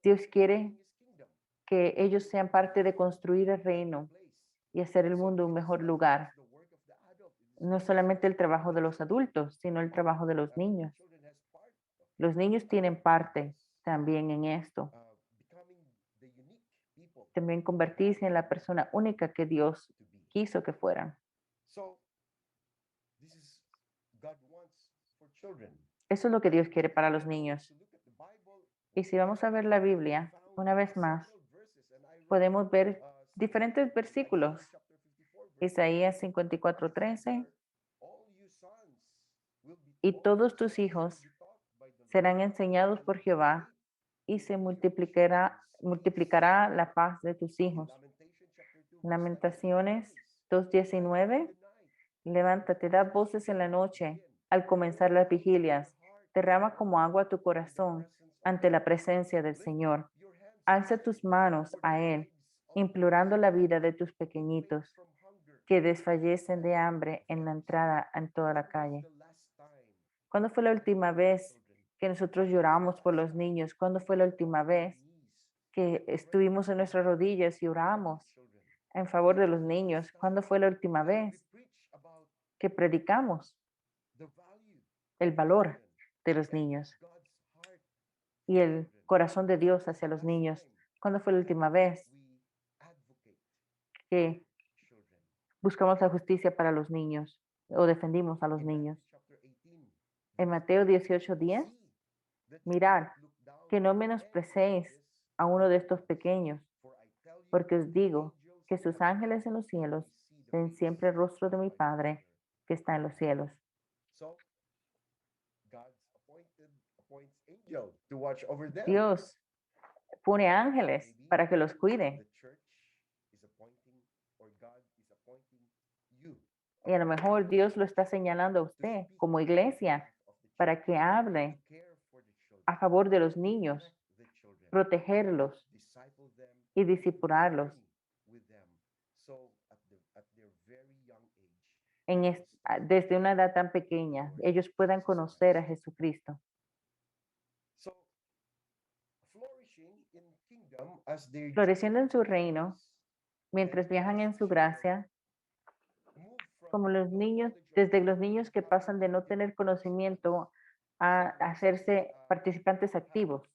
Dios quiere que ellos sean parte de construir el reino y hacer el mundo un mejor lugar. No solamente el trabajo de los adultos, sino el trabajo de los niños. Los niños tienen parte también en esto. También convertirse en la persona única que Dios quiso que fueran. Eso es lo que Dios quiere para los niños. Y si vamos a ver la Biblia, una vez más, podemos ver diferentes versículos. Isaías 54:13. Y todos tus hijos serán enseñados por Jehová y se multiplicará la paz de tus hijos. Lamentaciones 2:19. Levántate, da voces en la noche al comenzar las vigilias. Derrama como agua tu corazón ante la presencia del Señor. Alza tus manos a Él, implorando la vida de tus pequeñitos que desfallecen de hambre en la entrada en toda la calle. ¿Cuándo fue la última vez que nosotros lloramos por los niños? ¿Cuándo fue la última vez que estuvimos en nuestras rodillas y oramos en favor de los niños? ¿Cuándo fue la última vez que predicamos el valor de los niños y el corazón de Dios hacia los niños? ¿Cuándo fue la última vez que buscamos la justicia para los niños o defendimos a los niños? En Mateo 18:10, mirad que no menospreciéis a uno de estos pequeños, porque os digo que sus ángeles en los cielos ven siempre el rostro de mi Padre que está en los cielos. Dios pone ángeles para que los cuide. Y a lo mejor Dios lo está señalando a usted como iglesia para que hable a favor de los niños, protegerlos y discipularlos desde una edad tan pequeña. Ellos puedan conocer a Jesucristo. Floreciendo en su reino, mientras viajan en su gracia, como los niños, desde los niños que pasan de no tener conocimiento a hacerse participantes activos.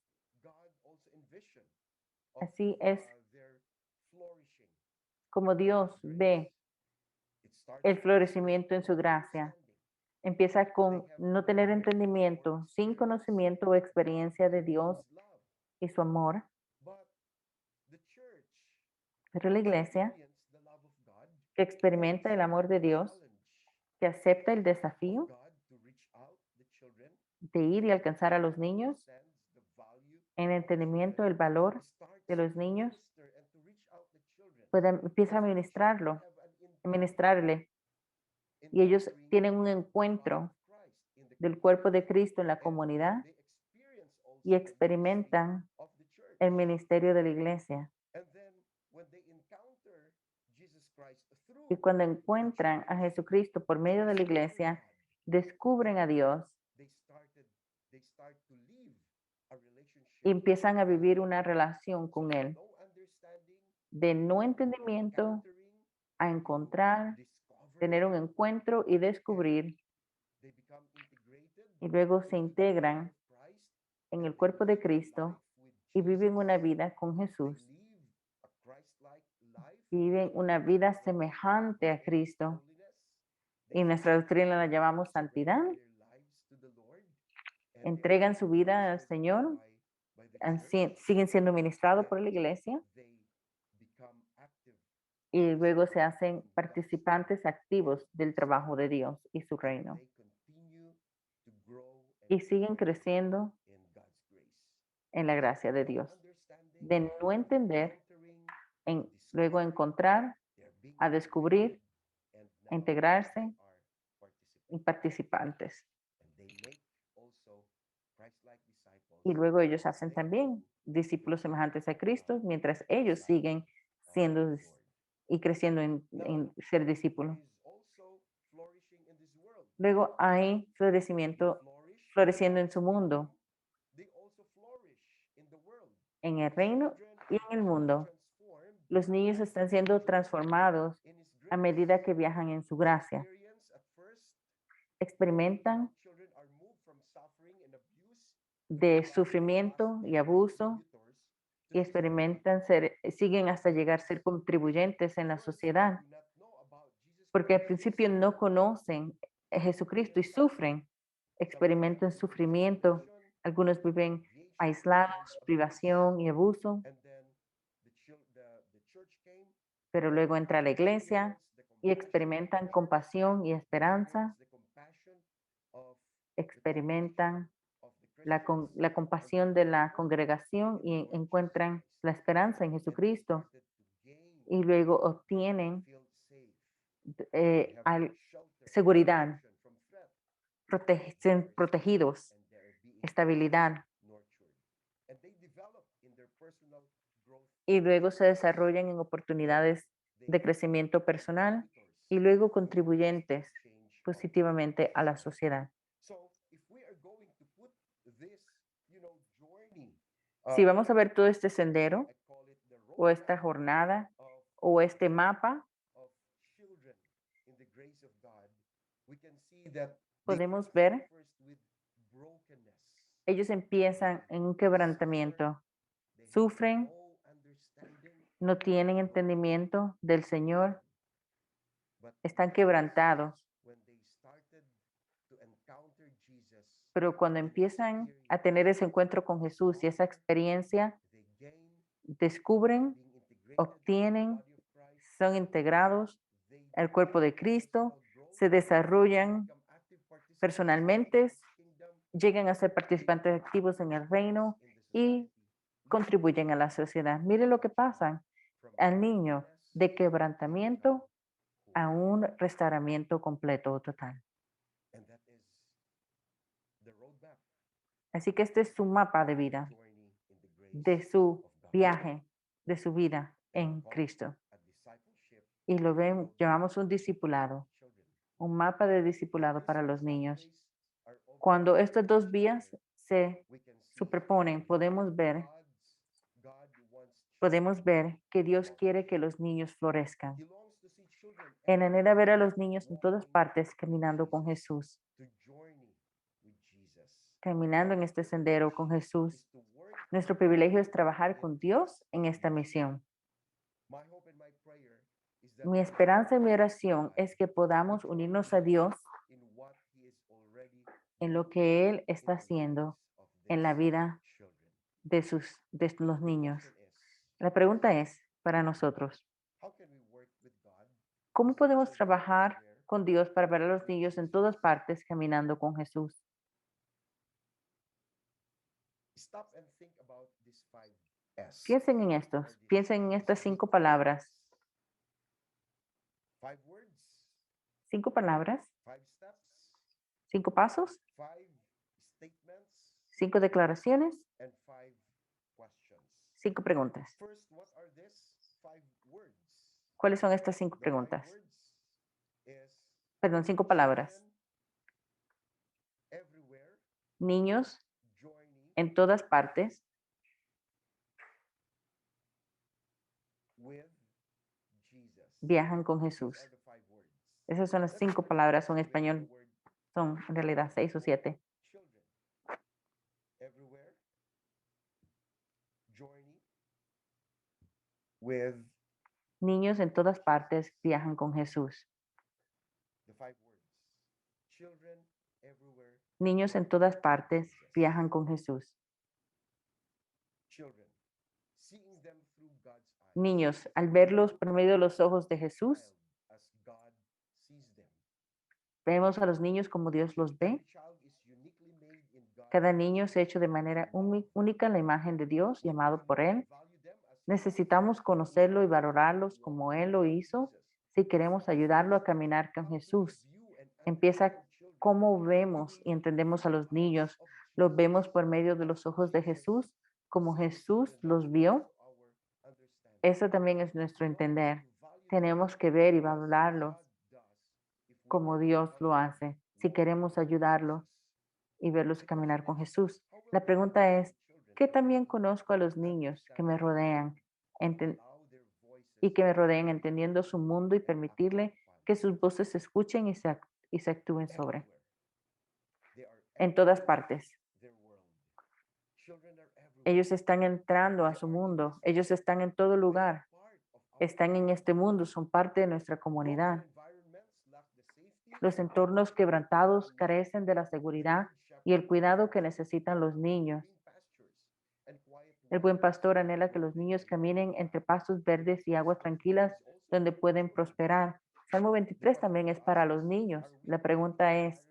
Así es como Dios ve el florecimiento en su gracia. Empieza con no tener entendimiento, sin conocimiento o experiencia de Dios y su amor. Pero la iglesia que experimenta el amor de Dios, que acepta el desafío de ir y alcanzar a los niños, en entendimiento del valor de los niños, empieza a ministrarle. Y ellos tienen un encuentro del cuerpo de Cristo en la comunidad y experimentan el ministerio de la iglesia. Y cuando encuentran a Jesucristo por medio de la iglesia, descubren a Dios y empiezan a vivir una relación con Él de no entendimiento a encontrar, tener un encuentro y descubrir, y luego se integran en el cuerpo de Cristo y viven una vida con Jesús. Viven una vida semejante a Cristo. Y nuestra doctrina la llamamos santidad. Entregan su vida al Señor, siguen siendo ministrados por la iglesia y luego se hacen participantes activos del trabajo de Dios y su reino. Y siguen creciendo en la gracia de Dios. De no entender, luego encontrar, a descubrir, a integrarse y participantes. Y luego ellos hacen también discípulos semejantes a Cristo mientras ellos siguen siendo y creciendo en ser discípulos. Luego hay floreciendo en su mundo, en el reino y en el mundo. Los niños están siendo transformados a medida que viajan en su gracia. Experimentan de sufrimiento y abuso y siguen hasta llegar a ser contribuyentes en la sociedad, porque al principio no conocen a Jesucristo y sufren, experimentan sufrimiento. Algunos viven aislados, privación y abuso, pero luego entra la iglesia y experimentan compasión y esperanza, experimentan la compasión de la congregación y encuentran la esperanza en Jesucristo y luego obtienen seguridad, protegidos, estabilidad y luego se desarrollan en oportunidades de crecimiento personal y luego contribuyentes positivamente a la sociedad. Si vamos a ver todo este sendero o esta jornada o este mapa, podemos ver ellos empiezan en un quebrantamiento, sufren, no tienen entendimiento del Señor, están quebrantados. Pero cuando empiezan a tener ese encuentro con Jesús y esa experiencia, descubren, obtienen, son integrados al cuerpo de Cristo, se desarrollan personalmente, llegan a ser participantes activos en el reino y contribuyen a la sociedad. Mire lo que pasa al niño de quebrantamiento a un restauramiento completo o total. Así que este es su mapa de vida, de su viaje, de su vida en Cristo. Y lo llamamos un discipulado, un mapa de discipulado para los niños. Cuando estas dos vías se superponen, podemos ver que Dios quiere que los niños florezcan. En anhela ver a los niños en todas partes caminando con Jesús, caminando en este sendero con Jesús. Nuestro privilegio es trabajar con Dios en esta misión. Mi esperanza y mi oración es que podamos unirnos a Dios en lo que Él está haciendo en la vida de los niños. La pregunta es para nosotros, ¿cómo podemos trabajar con Dios para ver a los niños en todas partes caminando con Jesús? Piensen en estos, piensen en estas 5 palabras. 5 palabras, 5 pasos, 5 declaraciones, 5 preguntas. ¿Cuáles son estas 5 preguntas? Perdón, 5 palabras. Niños en todas partes. Viajan con Jesús. Esas son las 5 palabras, o en español son en realidad 6 o 7. With Niños en todas partes viajan con Jesús. the 5 words. Children everywhere. Niños en todas partes viajan con Jesús. Children. Seeing them through God's eyes. Niños, al verlos por medio de los ojos de Jesús, As God sees them. vemos a los niños como Dios los ve. Every child is uniquely made in God's Cada niño es hecho de manera única en la imagen de Dios, llamado por Él. Necesitamos conocerlo y valorarlos como Él lo hizo si queremos ayudarlo a caminar con Jesús. Empieza cómo vemos y entendemos a los niños. Los vemos por medio de los ojos de Jesús, como Jesús los vio. Eso también es nuestro entender. Tenemos que ver y valorarlos como Dios lo hace, si queremos ayudarlos y verlos caminar con Jesús. La pregunta es, ¿qué también conozco a los niños que me rodean y que me rodean entendiendo su mundo y permitirle que sus voces se escuchen y se actúen sobre? En todas partes. Ellos están entrando a su mundo. Ellos están en todo lugar. Están en este mundo, son parte de nuestra comunidad. Los entornos quebrantados carecen de la seguridad y el cuidado que necesitan los niños. El buen pastor anhela que los niños caminen entre pastos verdes y aguas tranquilas donde pueden prosperar. Salmo 23 también es para los niños. La pregunta es,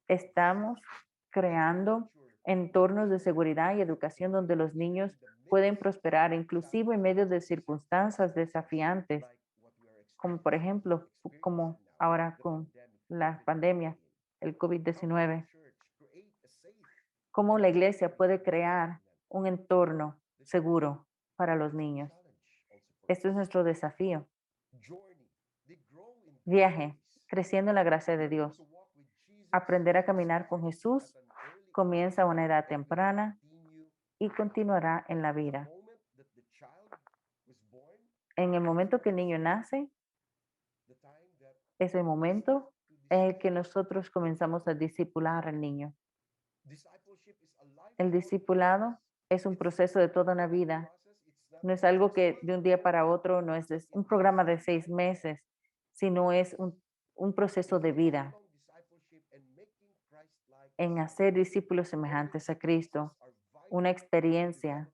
¿estamos creando entornos de seguridad y educación donde los niños pueden prosperar, inclusive en medio de circunstancias desafiantes, como por ejemplo, como ahora con la pandemia, el COVID-19? ¿Cómo la iglesia puede crear un entorno seguro para los niños? Esto es nuestro desafío. Viaje, creciendo en la gracia de Dios. Aprender a caminar con Jesús comienza a una edad temprana y continuará en la vida. En el momento que el niño nace, ese momento es el que nosotros comenzamos a discipular al niño. El discipulado es un proceso de toda una vida. No es algo que de un día para otro, no es un programa de 6 meses, sino es un proceso de vida en hacer discípulos semejantes a Cristo. Una experiencia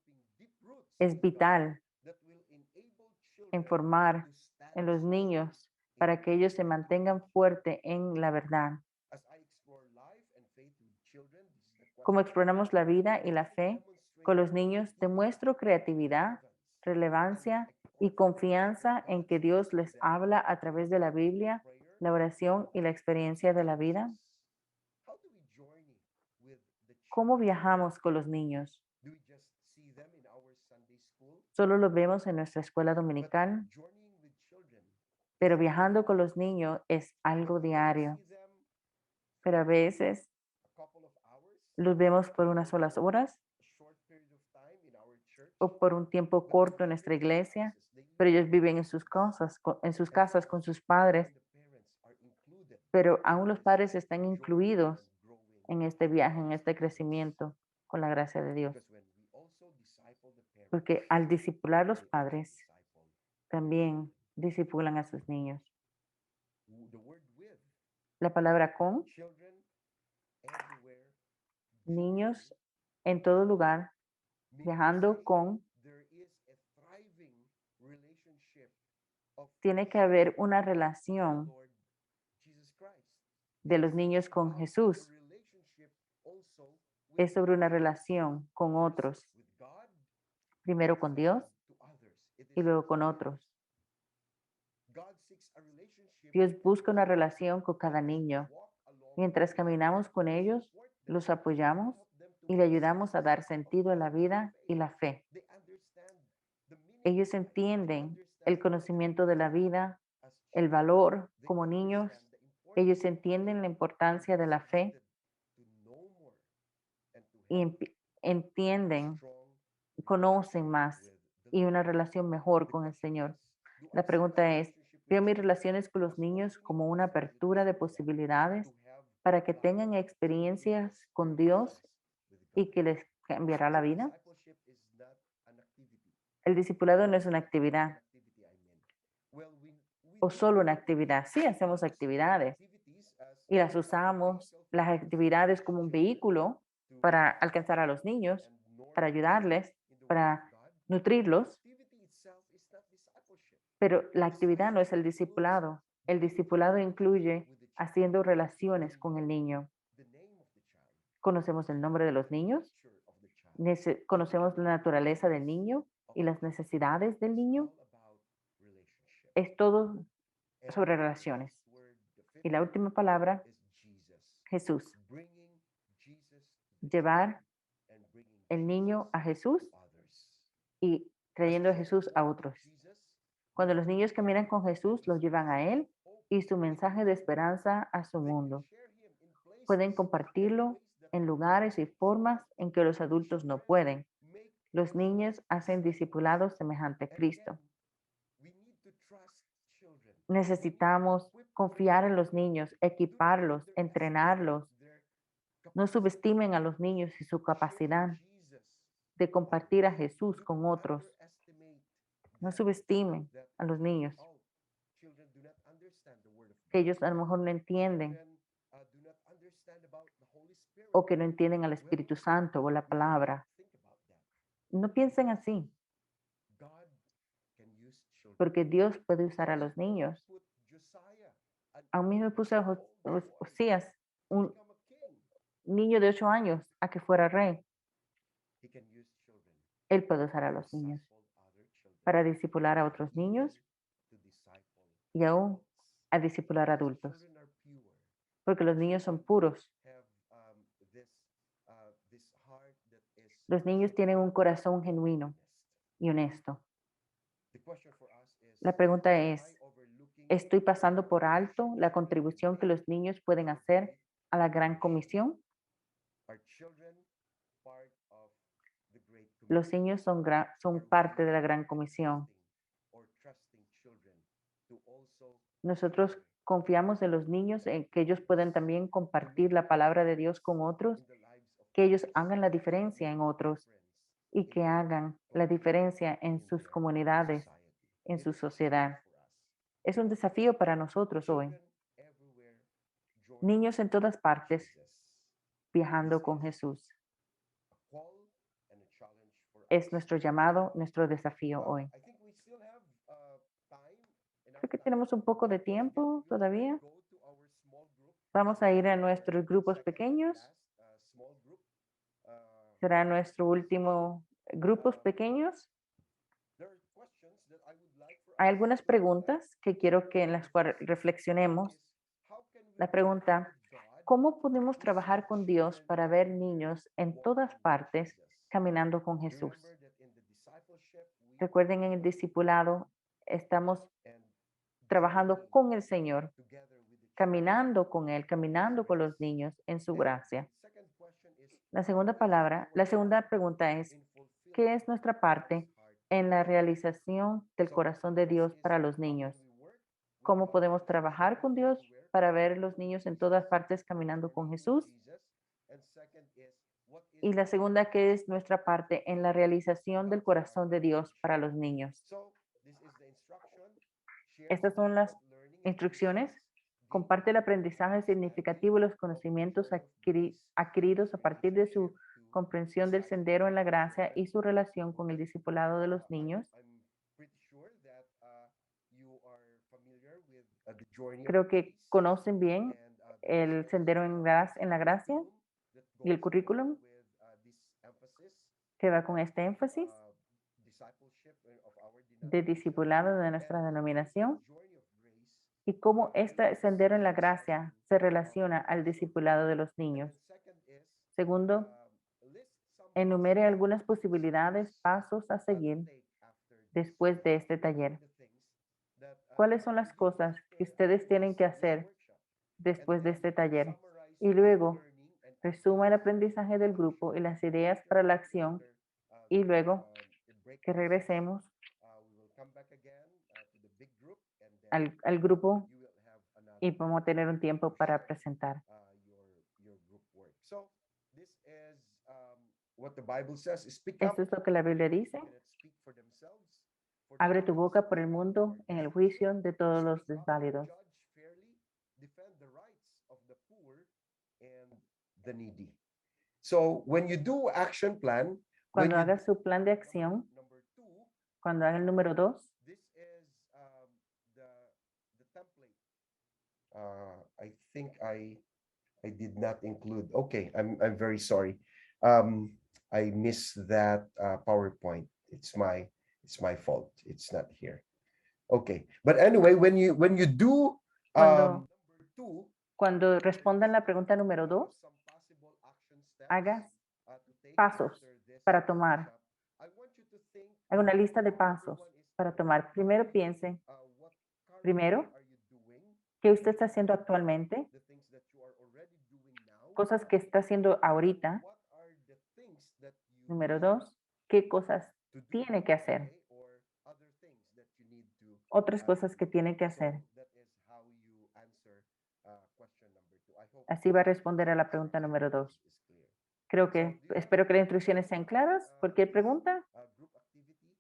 es vital en formar en los niños para que ellos se mantengan fuertes en la verdad. Como exploramos la vida y la fe con los niños, demuestro creatividad, relevancia y confianza en que Dios les habla a través de la Biblia, la oración y la experiencia de la vida. ¿Cómo viajamos con los niños? Solo lo vemos en nuestra escuela dominical, pero viajando con los niños es algo diario. Pero a veces los vemos por unas solas horas o por un tiempo corto en nuestra iglesia, pero ellos viven en sus casas con sus padres. Pero aún los padres están incluidos en este viaje, en este crecimiento con la gracia de Dios. Porque al discipular los padres, también discipulan a sus niños. La palabra con, niños en todo lugar, viajando con, tiene que haber una relación de los niños con Jesús. Es sobre una relación con otros. Primero con Dios y luego con otros. Dios busca una relación con cada niño. Mientras caminamos con ellos, los apoyamos y le ayudamos a dar sentido a la vida y la fe. Ellos entienden el conocimiento de la vida, el valor como niños. Ellos entienden la importancia de la fe y entienden, conocen más y una relación mejor con el Señor. La pregunta es, ¿veo mis relaciones con los niños como una apertura de posibilidades para que tengan experiencias con Dios y que les cambiará la vida? El discipulado no es una actividad o solo una actividad. Sí, hacemos actividades y las usamos, las actividades como un vehículo para alcanzar a los niños, para ayudarles, para nutrirlos, pero la actividad no es el discipulado. El discipulado incluye haciendo relaciones con el niño. Conocemos el nombre de los niños, conocemos la naturaleza del niño y las necesidades del niño. Es todo sobre relaciones. Y la última palabra, Jesús. Llevar el niño a Jesús y trayendo a Jesús a otros. Cuando los niños caminan con Jesús, los llevan a Él y su mensaje de esperanza a su mundo. Pueden compartirlo en lugares y formas en que los adultos no pueden. Los niños hacen discipulados semejante a Cristo. Necesitamos confiar en los niños, equiparlos, entrenarlos. No subestimen a los niños y su capacidad de compartir a Jesús con otros. No subestimen a los niños, que ellos a lo mejor no entienden o que no entienden al Espíritu Santo o la palabra. No piensen así, porque Dios puede usar a los niños. A mí me puso a Josías, un niño de 8 años, a que fuera rey. Él puede usar a los niños para discipular a otros niños y aún a discipular a adultos, porque los niños son puros. Los niños tienen un corazón genuino y honesto. La pregunta es, ¿estoy pasando por alto la contribución que los niños pueden hacer a la gran comisión? Los niños son parte de la gran comisión. Nosotros confiamos en los niños en que ellos puedan también compartir la palabra de Dios con otros, que ellos hagan la diferencia en otros y que hagan la diferencia en sus comunidades, en su sociedad. Es un desafío para nosotros hoy. Niños en todas partes viajando con Jesús. Es nuestro llamado, nuestro desafío hoy. Creo que tenemos un poco de tiempo todavía. Vamos a ir a nuestros grupos pequeños. Será nuestro último grupos pequeños. Hay algunas preguntas que quiero que en las cuales reflexionemos. La pregunta, ¿cómo podemos trabajar con Dios para ver niños en todas partes caminando con Jesús? Recuerden, en el discipulado estamos trabajando con el Señor, caminando con Él, caminando con los niños en su gracia. La segunda pregunta es, ¿qué es nuestra parte en la realización del corazón de Dios para los niños? ¿Cómo podemos trabajar con Dios para ver los niños en todas partes caminando con Jesús? Y la segunda, ¿qué es nuestra parte en la realización del corazón de Dios para los niños? Estas son las instrucciones. Comparte el aprendizaje significativo y los conocimientos adquiridos a partir de su comprensión del sendero en la gracia y su relación con el discipulado de los niños. Creo que conocen bien el sendero en la gracia y el currículum que va con este énfasis de discipulado de nuestra denominación y cómo este sendero en la gracia se relaciona al discipulado de los niños. Segundo, enumere algunas posibilidades, pasos a seguir después de este taller. ¿Cuáles son las cosas que ustedes tienen que hacer después de este taller? Y luego, resuma el aprendizaje del grupo y las ideas para la acción y luego que regresemos we will come back again to the big group, and then al grupo you will have another y podemos tener un tiempo para presentar. your group work. So this is what the Bible says. Speak up. Esto es lo que la Biblia dice. They cannot speak for themselves. For the Abre tu Lord is boca por el the mundo Lord en el is juicio faithful. de todos los Speak up, desválidos. judge fairly, defend the rights of the poor and the needy. So when you do action plan, when Cuando you hagas su plan de acción, number 2, cuando haga el número 2, this is the template. I think I did not include. Okay, I'm very sorry. I missed that PowerPoint. It's my fault. It's not here. Okay, but anyway, when you do Cuando- number 2, cuando respondan la pregunta número 2, some possible action steps, hagas to take pasos after this para tomar. workshop. I want you to think, haga una lista de number pasos 1 is para tomar. Primero piense what currently Primero, are you doing, qué usted está haciendo actualmente, the things that you are already doing now, cosas que está haciendo ahorita. what are the things that you Número need 2, qué cosas to do tiene que hacer, today, or other things that you need to otras cosas que tiene que hacer. So that is how you answer question number 2. I hope Así va a responder a la pregunta número 2. is clear. Creo que, espero que las instrucciones sean claras. Cualquier pregunta, Group activity.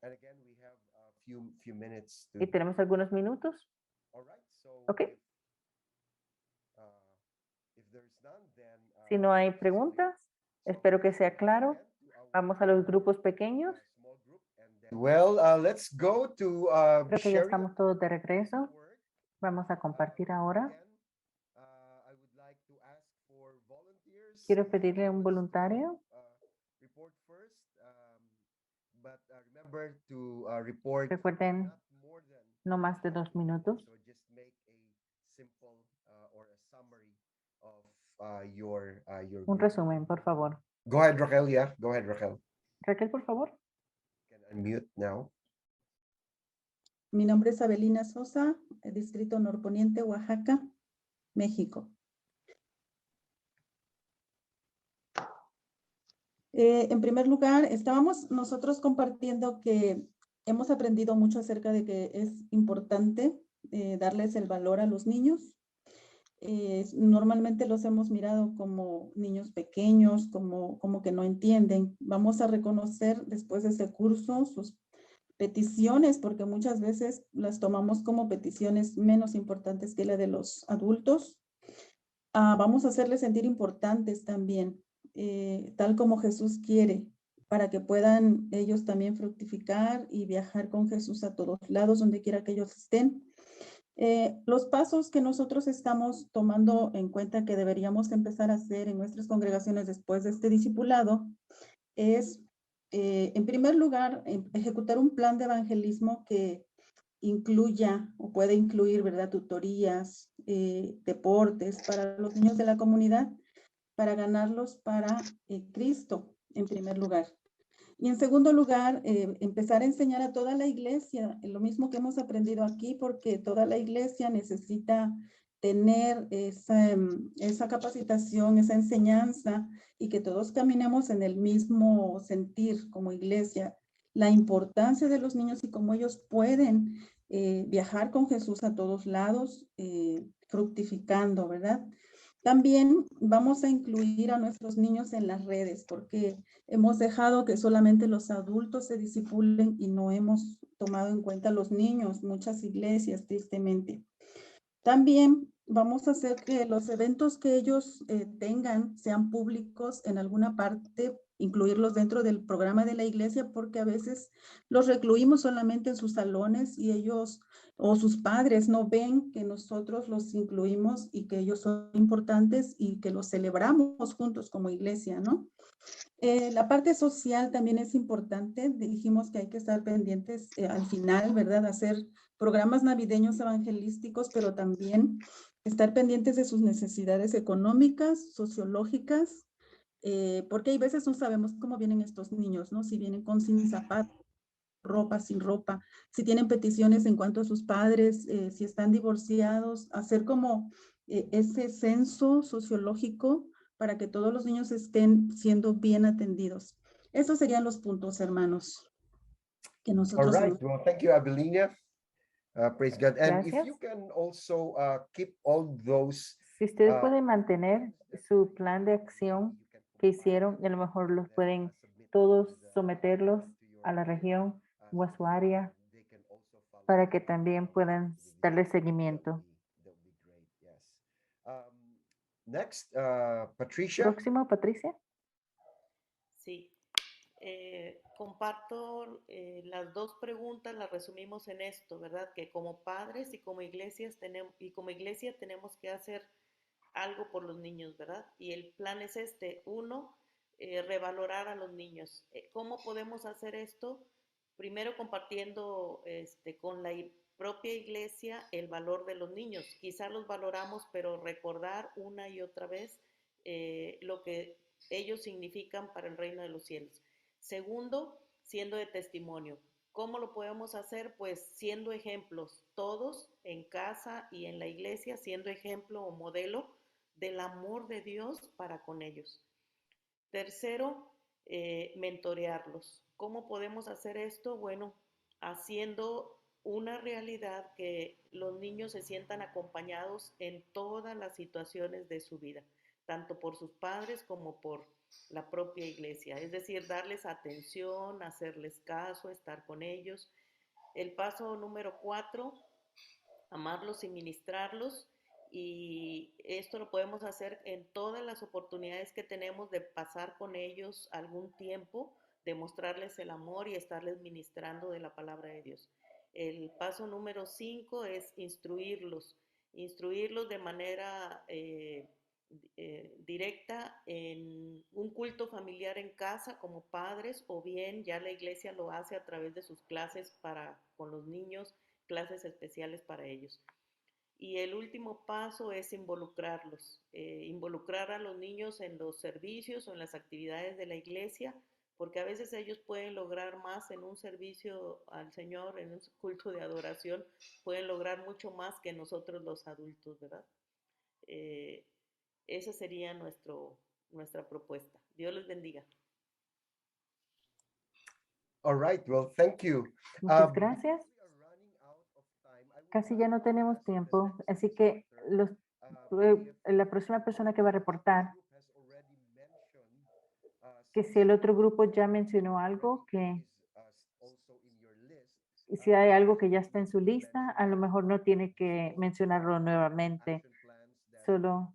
And again, we have a few minutes to. y tenemos algunos minutos. All right. So Okay. if there's none, then Si no hay preguntas, espero que sea claro. Vamos a los grupos pequeños. Well, let's go to Creo que ya sharing estamos todos de regreso. work. Vamos a compartir ahora. Again, I would like to ask for volunteers. Quiero pedirle a un voluntario. Report first, but remember to report Recuerden, not more than no más de 2 minutos. so just make a simple or a summary of your Un group. resumen, por favor. Go ahead, Raquel. Yeah, go ahead, Raquel. Raquel, por favor. Can unmute now. Mi nombre es Abelina Sosa, Distrito Norponiente, Oaxaca, México. En primer lugar, estábamos nosotros compartiendo que hemos aprendido mucho acerca de que es importante darles el valor a los niños. Normalmente los hemos mirado como niños pequeños, como que no entienden. Vamos a reconocer después de ese curso sus peticiones, porque muchas veces las tomamos como peticiones menos importantes que la de los adultos. Vamos a hacerles sentir importantes también, tal como Jesús quiere, para que puedan ellos también fructificar y viajar con Jesús a todos lados, donde quiera que ellos estén. Los pasos que nosotros estamos tomando en cuenta que deberíamos empezar a hacer en nuestras congregaciones después de este discipulado es, en primer lugar, ejecutar un plan de evangelismo que incluya o puede incluir, ¿verdad?, tutorías, deportes para los niños de la comunidad, para ganarlos para Cristo, en primer lugar. Y en segundo lugar, empezar a enseñar a toda la iglesia, lo mismo que hemos aprendido aquí, porque toda la iglesia necesita tener esa capacitación, esa enseñanza, y que todos caminemos en el mismo sentir como iglesia, la importancia de los niños y cómo ellos pueden viajar con Jesús a todos lados, fructificando, ¿verdad? También vamos a incluir a nuestros niños en las redes, porque hemos dejado que solamente los adultos se discipulen y no hemos tomado en cuenta a los niños, muchas iglesias, tristemente. También vamos a hacer que los eventos que ellos tengan sean públicos en alguna parte, incluirlos dentro del programa de la iglesia, porque a veces los recluimos solamente en sus salones y ellos o sus padres no ven que nosotros los incluimos y que ellos son importantes y que los celebramos juntos como iglesia, ¿no? La parte social también es importante. Dijimos que hay que estar pendientes al final, ¿verdad? Hacer programas navideños evangelísticos, pero también estar pendientes de sus necesidades económicas, sociológicas, porque hay veces no sabemos cómo vienen estos niños, ¿no? Si vienen sin zapatos, ropa, sin ropa, si tienen peticiones en cuanto a sus padres, si están divorciados, hacer como ese censo sociológico para que todos los niños estén siendo bien atendidos. Estos serían los puntos, hermanos, que All nosotros... right. Well, thank you, Avelina. Praise God. And if Gracias. you can also keep all those Si ustedes ah, pueden mantener su plan de acción que hicieron, y a lo mejor los pueden todos someterlos a la región o a su área para que también puedan darle seguimiento. Next, Patricia. Próximo, Patricia. Sí. Comparto las dos preguntas, las resumimos en esto, ¿verdad? Que como padres y como iglesias tenemos que hacer algo por los niños, ¿verdad? Y el plan es este: uno, revalorar a los niños. ¿Cómo podemos hacer esto? Primero compartiendo con la propia iglesia el valor de los niños. Quizá los valoramos, pero recordar una y otra vez lo que ellos significan para el reino de los cielos. Segundo, siendo de testimonio. ¿Cómo lo podemos hacer? Pues siendo ejemplos, todos en casa y en la iglesia, siendo ejemplo o modelo del amor de Dios para con ellos. Tercero, mentorearlos. ¿Cómo podemos hacer esto? Bueno, haciendo una realidad que los niños se sientan acompañados en todas las situaciones de su vida, tanto por sus padres como por la propia iglesia. Es decir, darles atención, hacerles caso, estar con ellos. El paso número 4, amarlos y ministrarlos. Y esto lo podemos hacer en todas las oportunidades que tenemos de pasar con ellos algún tiempo, de mostrarles el amor y estarles ministrando de la palabra de Dios. El paso número 5 es instruirlos de manera directa en un culto familiar en casa como padres, o bien ya la iglesia lo hace a través de sus clases con los niños, clases especiales para ellos. Y el último paso es involucrarlos, involucrar a los niños en los servicios o en las actividades de la iglesia, porque a veces ellos pueden lograr más en un servicio al Señor, en un culto de adoración, pueden lograr mucho más que nosotros los adultos, ¿verdad? Esa sería nuestra propuesta. Dios les bendiga. All right. Well, thank you. Muchas gracias. Casi ya no tenemos tiempo, así que la próxima persona que va a reportar, que si el otro grupo ya mencionó algo, que si hay algo que ya está en su lista, a lo mejor no tiene que mencionarlo nuevamente. Solo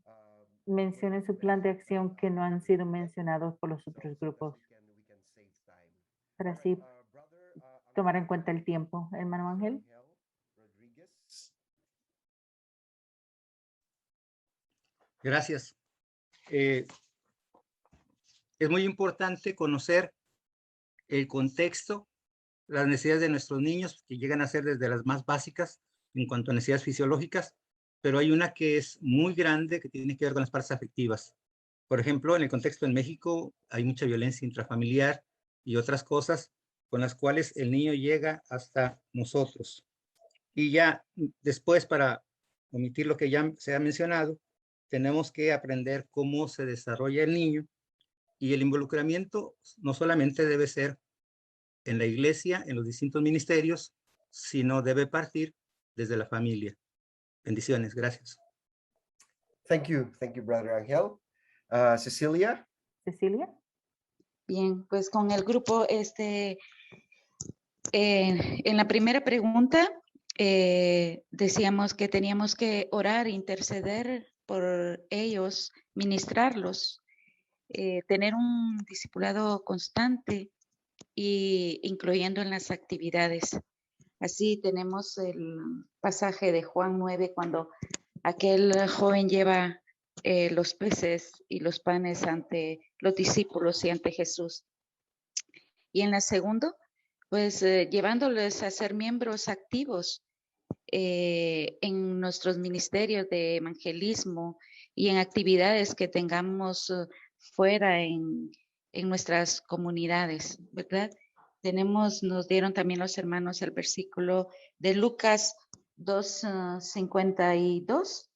mencionen su plan de acción que no han sido mencionados por los otros grupos, para así tomar en cuenta el tiempo. Hermano Ángel. Gracias. Es muy importante conocer el contexto, las necesidades de nuestros niños, que llegan a ser desde las más básicas en cuanto a necesidades fisiológicas, pero hay una que es muy grande que tiene que ver con las partes afectivas. Por ejemplo, en el contexto en México hay mucha violencia intrafamiliar y otras cosas con las cuales el niño llega hasta nosotros. Y ya después, para omitir lo que ya se ha mencionado, tenemos que aprender cómo se desarrolla el niño, y el involucramiento no solamente debe ser en la iglesia, en los distintos ministerios, sino debe partir desde la familia. Bendiciones, gracias. Thank you, Brother Ángel. Cecilia. Cecilia. Bien, pues con el grupo, en la primera pregunta decíamos que teníamos que orar, interceder por ellos, ministrarlos, tener un discipulado constante y incluyendo en las actividades. Así tenemos el pasaje de Juan 9, cuando aquel joven lleva los peces y los panes ante los discípulos y ante Jesús. Y en la segunda, pues llevándoles a ser miembros activos en nuestros ministerios de evangelismo y en actividades que tengamos fuera en nuestras comunidades, ¿verdad? Nos dieron también los hermanos el versículo de Lucas 2:52,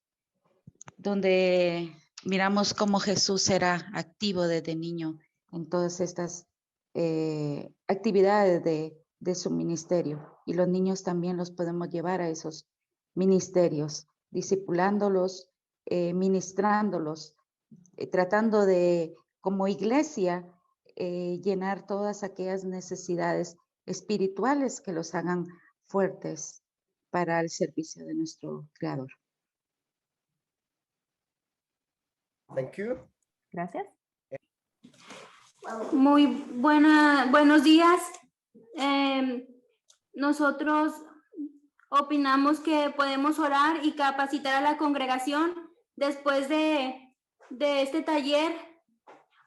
donde miramos cómo Jesús era activo desde niño en todas estas actividades de su ministerio. Y los niños también los podemos llevar a esos ministerios, discipulándolos, ministrándolos, tratando de, como iglesia, llenar todas aquellas necesidades espirituales que los hagan fuertes para el servicio de nuestro Creador. Thank you. Gracias. Buenos días. Nosotros opinamos que podemos orar y capacitar a la congregación. Después de este taller,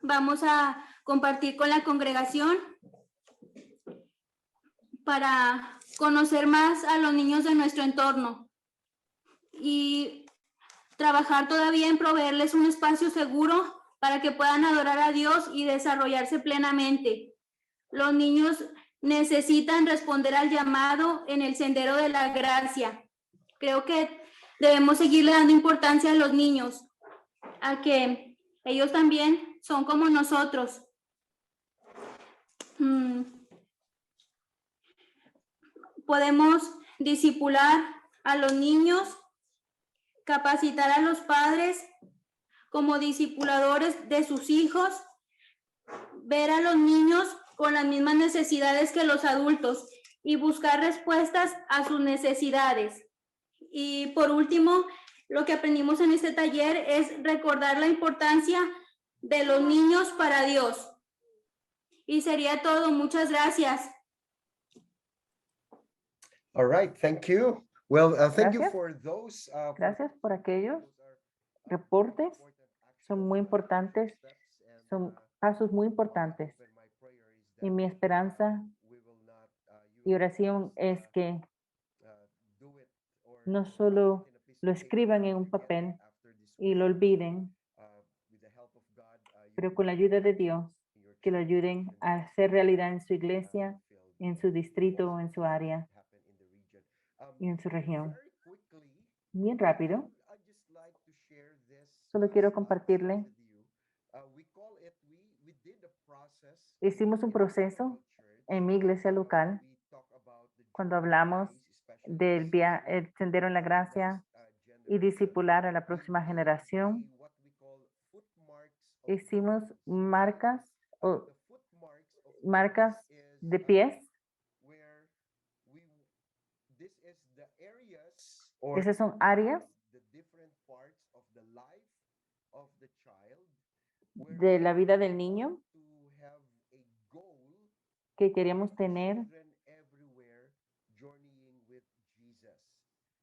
vamos a compartir con la congregación para conocer más a los niños de nuestro entorno y trabajar todavía en proveerles un espacio seguro para que puedan adorar a Dios y desarrollarse plenamente. Los niños necesitan responder al llamado en el sendero de la gracia. Creo que debemos seguirle dando importancia a los niños, a que ellos también son como nosotros. Podemos discipular a los niños, capacitar a los padres como discipuladores de sus hijos, ver a los niños con las mismas necesidades que los adultos y buscar respuestas a sus necesidades. Y por último, lo que aprendimos en este taller es recordar la importancia de los niños para Dios. Y sería todo. Muchas gracias. All right, thank you. Well, thank you Gracias. for those. Gracias por aquellos reportes. Son muy importantes. Son pasos muy importantes. Y mi esperanza y oración es que no solo lo escriban en un papel y lo olviden, pero con la ayuda de Dios, que lo ayuden a hacer realidad en su iglesia, en su distrito, en su área y en su región. Bien rápido, solo quiero compartirle. Hicimos un proceso en mi iglesia local cuando hablamos del el sendero en la gracia y discipular a la próxima generación. Hicimos marcas de pies. Esas son áreas de la vida del niño que queríamos tener,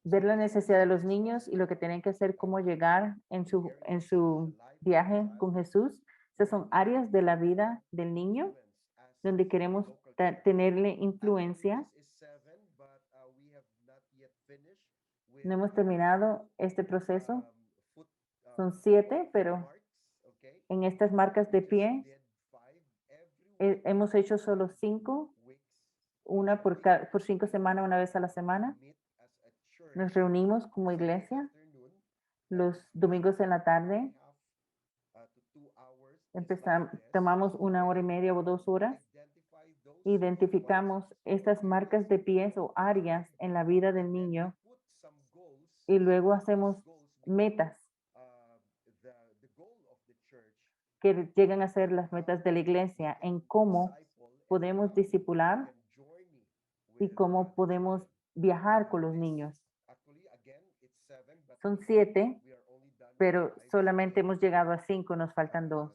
ver la necesidad de los niños y lo que tienen que hacer, cómo llegar en su viaje con Jesús. Esas son áreas de la vida del niño donde queremos tenerle influencia. No hemos terminado este proceso. Son 7, pero en estas marcas de pie hemos hecho solo 5, una por 5 semanas, una vez a la semana. Nos reunimos como iglesia los domingos en la tarde. Tomamos 1 hora y media o 2 horas. Identificamos estas marcas de pies o áreas en la vida del niño y luego hacemos metas que llegan a ser las metas de la iglesia en cómo podemos discipular y cómo podemos viajar con los niños. Son 7, pero solamente hemos llegado a 5, nos faltan 2.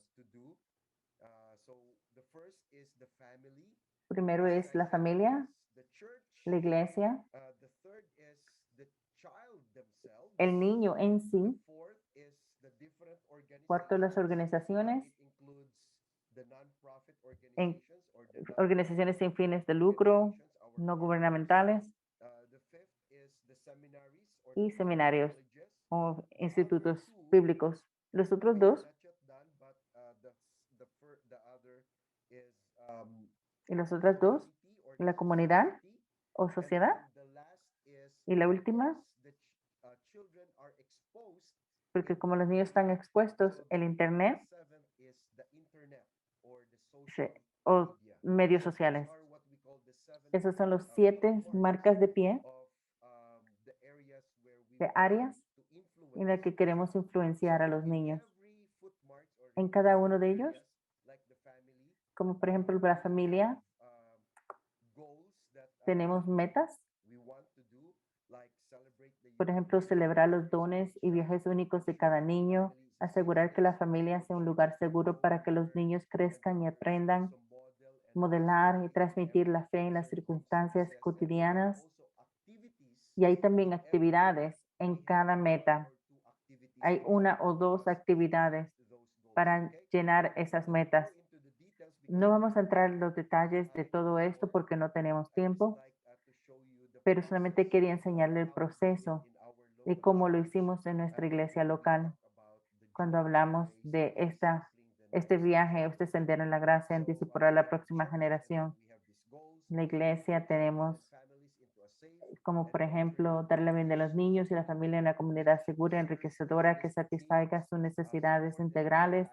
Primero es la familia, la iglesia, el niño en sí. Cuarto, las organizaciones, organizaciones sin fines de lucro, no gubernamentales y seminarios o institutos bíblicos. Los otros 2 y las otras 2, la comunidad o sociedad. Y la última, porque como los niños están expuestos, el internet o medios sociales. Esas son los 7 marcas de pie de áreas en las que queremos influenciar a los niños. En cada uno de ellos, como por ejemplo la familia, tenemos metas. Por ejemplo, celebrar los dones y viajes únicos de cada niño, asegurar que la familia sea un lugar seguro para que los niños crezcan y aprendan, modelar y transmitir la fe en las circunstancias cotidianas. Y hay también actividades en cada meta. Hay 1 o 2 actividades para llenar esas metas. No vamos a entrar en los detalles de todo esto porque no tenemos tiempo, pero solamente quería enseñarle el proceso y cómo lo hicimos en nuestra iglesia local cuando hablamos de este viaje, este sendero en la gracia, en discipular a la próxima generación. En la iglesia tenemos como por ejemplo darle bien de los niños y la familia en una comunidad segura, enriquecedora, que satisfaga sus necesidades integrales,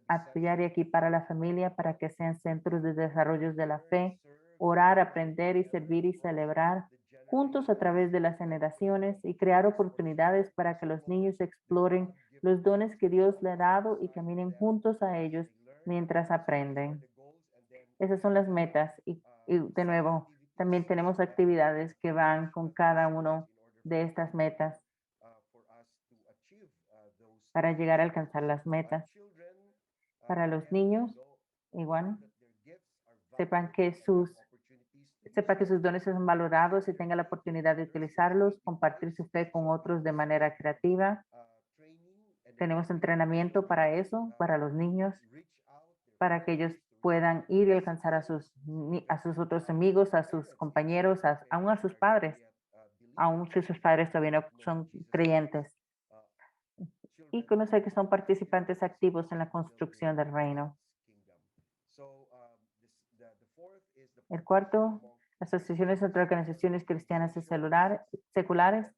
apoyar y equipar a la familia para que sean centros de desarrollo de la fe, orar, aprender y servir y celebrar juntos a través de las generaciones y crear oportunidades para que los niños exploren los dones que Dios le ha dado y caminen juntos a ellos mientras aprenden. Esas son las metas y de nuevo, también tenemos actividades que van con cada uno de estas metas para llegar a alcanzar las metas. Para los niños, igual, sepa que sus dones son valorados y tenga la oportunidad de utilizarlos, compartir su fe con otros de manera creativa. Tenemos entrenamiento para eso, para los niños, para que ellos puedan ir y alcanzar a sus otros amigos, a sus compañeros, aún a sus padres, aún si sus padres todavía no son creyentes. Y conocer que son participantes activos en la construcción del reino. El cuarto, asociaciones entre organizaciones cristianas y seculares.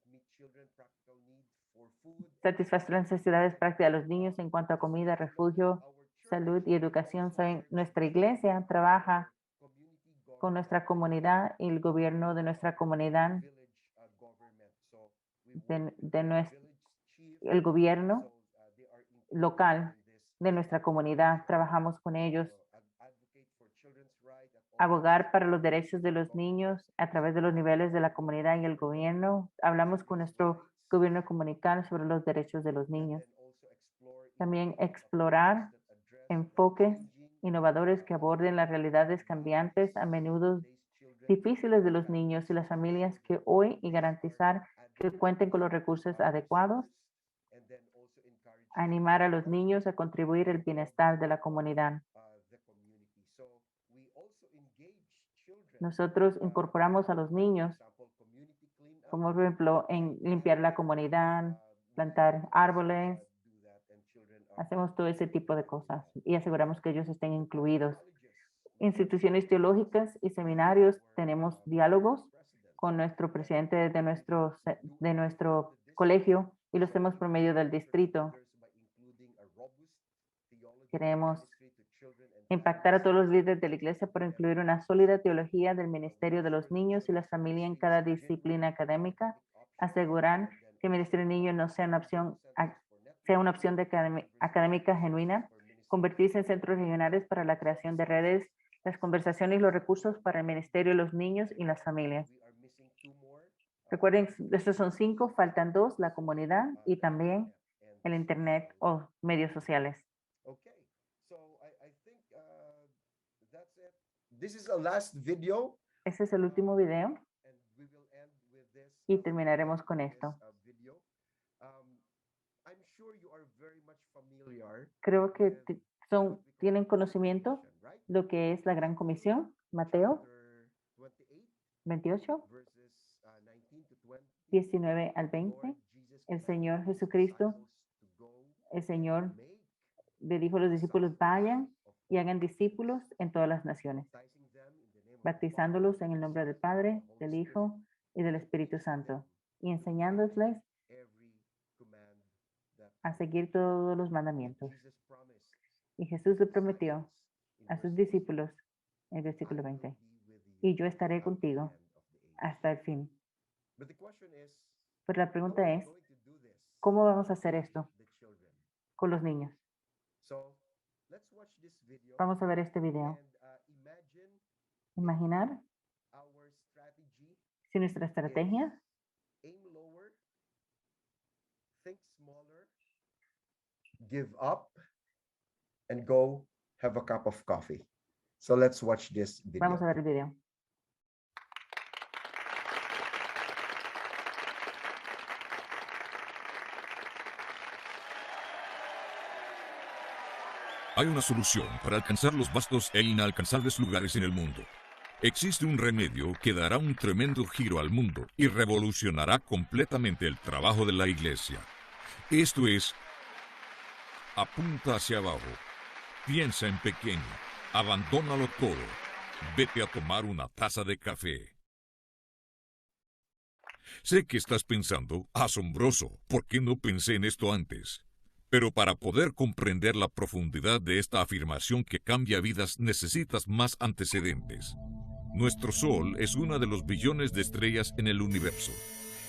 Satisfacer las necesidades prácticas de los niños en cuanto a comida, refugio, salud y educación. Nuestra iglesia trabaja con nuestra comunidad y el gobierno de nuestra comunidad, el gobierno local de nuestra comunidad. Trabajamos con ellos. Abogar para los derechos de los niños a través de los niveles de la comunidad y el gobierno. Hablamos con nuestro gobierno comunitario sobre los derechos de los niños. También explorar enfoques innovadores que aborden las realidades cambiantes, a menudo difíciles de los niños y las familias que hoy, y garantizar que cuenten con los recursos adecuados. Animar a los niños a contribuir al bienestar de la comunidad. Nosotros incorporamos a los niños, como por ejemplo en limpiar la comunidad, plantar árboles. Hacemos todo ese tipo de cosas y aseguramos que ellos estén incluidos. Instituciones teológicas y seminarios, tenemos diálogos con nuestro presidente de nuestro colegio y lo hacemos por medio del distrito. Queremos impactar a todos los líderes de la iglesia por incluir una sólida teología del ministerio de los niños y las familias en cada disciplina académica. Asegurar que el ministerio de niños no sea una opción, académica genuina. Convertirse en centros regionales para la creación de redes, las conversaciones y los recursos para el ministerio de los niños y las familias. Recuerden, estos son 5, faltan 2, la comunidad y también el internet o medios sociales. Este es el último video y terminaremos con esto. Creo que tienen conocimiento lo que es la Gran Comisión, Mateo 28, 19 al 20. El Señor Jesucristo, el Señor le dijo a los discípulos, vayan y hagan discípulos en todas las naciones, bautizándolos en el nombre del Padre, del Hijo y del Espíritu Santo, y enseñándoles a seguir todos los mandamientos. Y Jesús le prometió a sus discípulos el versículo 20. Y yo estaré contigo hasta el fin. Pero la pregunta es, ¿cómo vamos a hacer esto con los niños? Vamos a ver este video. Imaginar si nuestra estrategia give up and go have a cup of coffee. So let's watch this video. Vamos a ver el video. Hay una solución para alcanzar los vastos e inalcanzables lugares en el mundo. Existe un remedio que dará un tremendo giro al mundo y revolucionará completamente el trabajo de la iglesia. Esto es, apunta hacia abajo, piensa en pequeño, abandónalo todo, vete a tomar una taza de café. Sé que estás pensando, asombroso, ¿por qué no pensé en esto antes? Pero para poder comprender la profundidad de esta afirmación que cambia vidas, necesitas más antecedentes. Nuestro Sol es una de los billones de estrellas en el universo,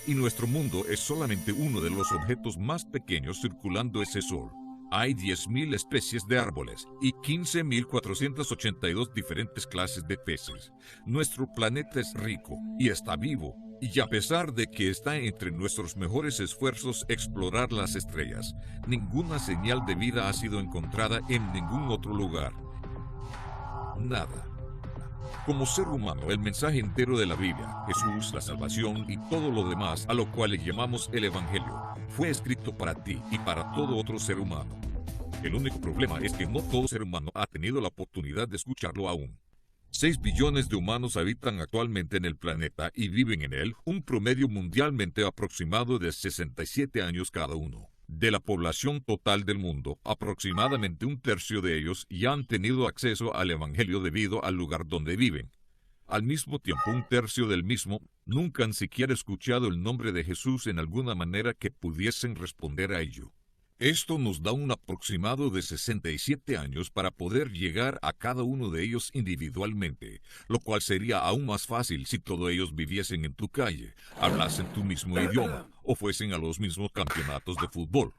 y nuestro mundo es solamente uno de los objetos más pequeños circulando ese Sol. Hay 10.000 especies de árboles y 15.482 diferentes clases de peces. Nuestro planeta es rico y está vivo, y a pesar de que está entre nuestros mejores esfuerzos explorar las estrellas, ninguna señal de vida ha sido encontrada en ningún otro lugar. Nada. Como ser humano, el mensaje entero de la Biblia, Jesús, la salvación y todo lo demás, a lo cual le llamamos el Evangelio, fue escrito para ti y para todo otro ser humano. El único problema es que no todo ser humano ha tenido la oportunidad de escucharlo aún. 6 billones de humanos habitan actualmente en el planeta y viven en él un promedio mundialmente aproximado de 67 años cada uno. De la población total del mundo, aproximadamente 1/3 de ellos ya han tenido acceso al Evangelio debido al lugar donde viven. Al mismo tiempo, 1/3 del mismo nunca han siquiera escuchado el nombre de Jesús en alguna manera que pudiesen responder a ello. Esto nos da un aproximado de 67 años para poder llegar a cada uno de ellos individualmente, lo cual sería aún más fácil si todos ellos viviesen en tu calle, hablasen tu mismo idioma o fuesen a los mismos campeonatos de fútbol.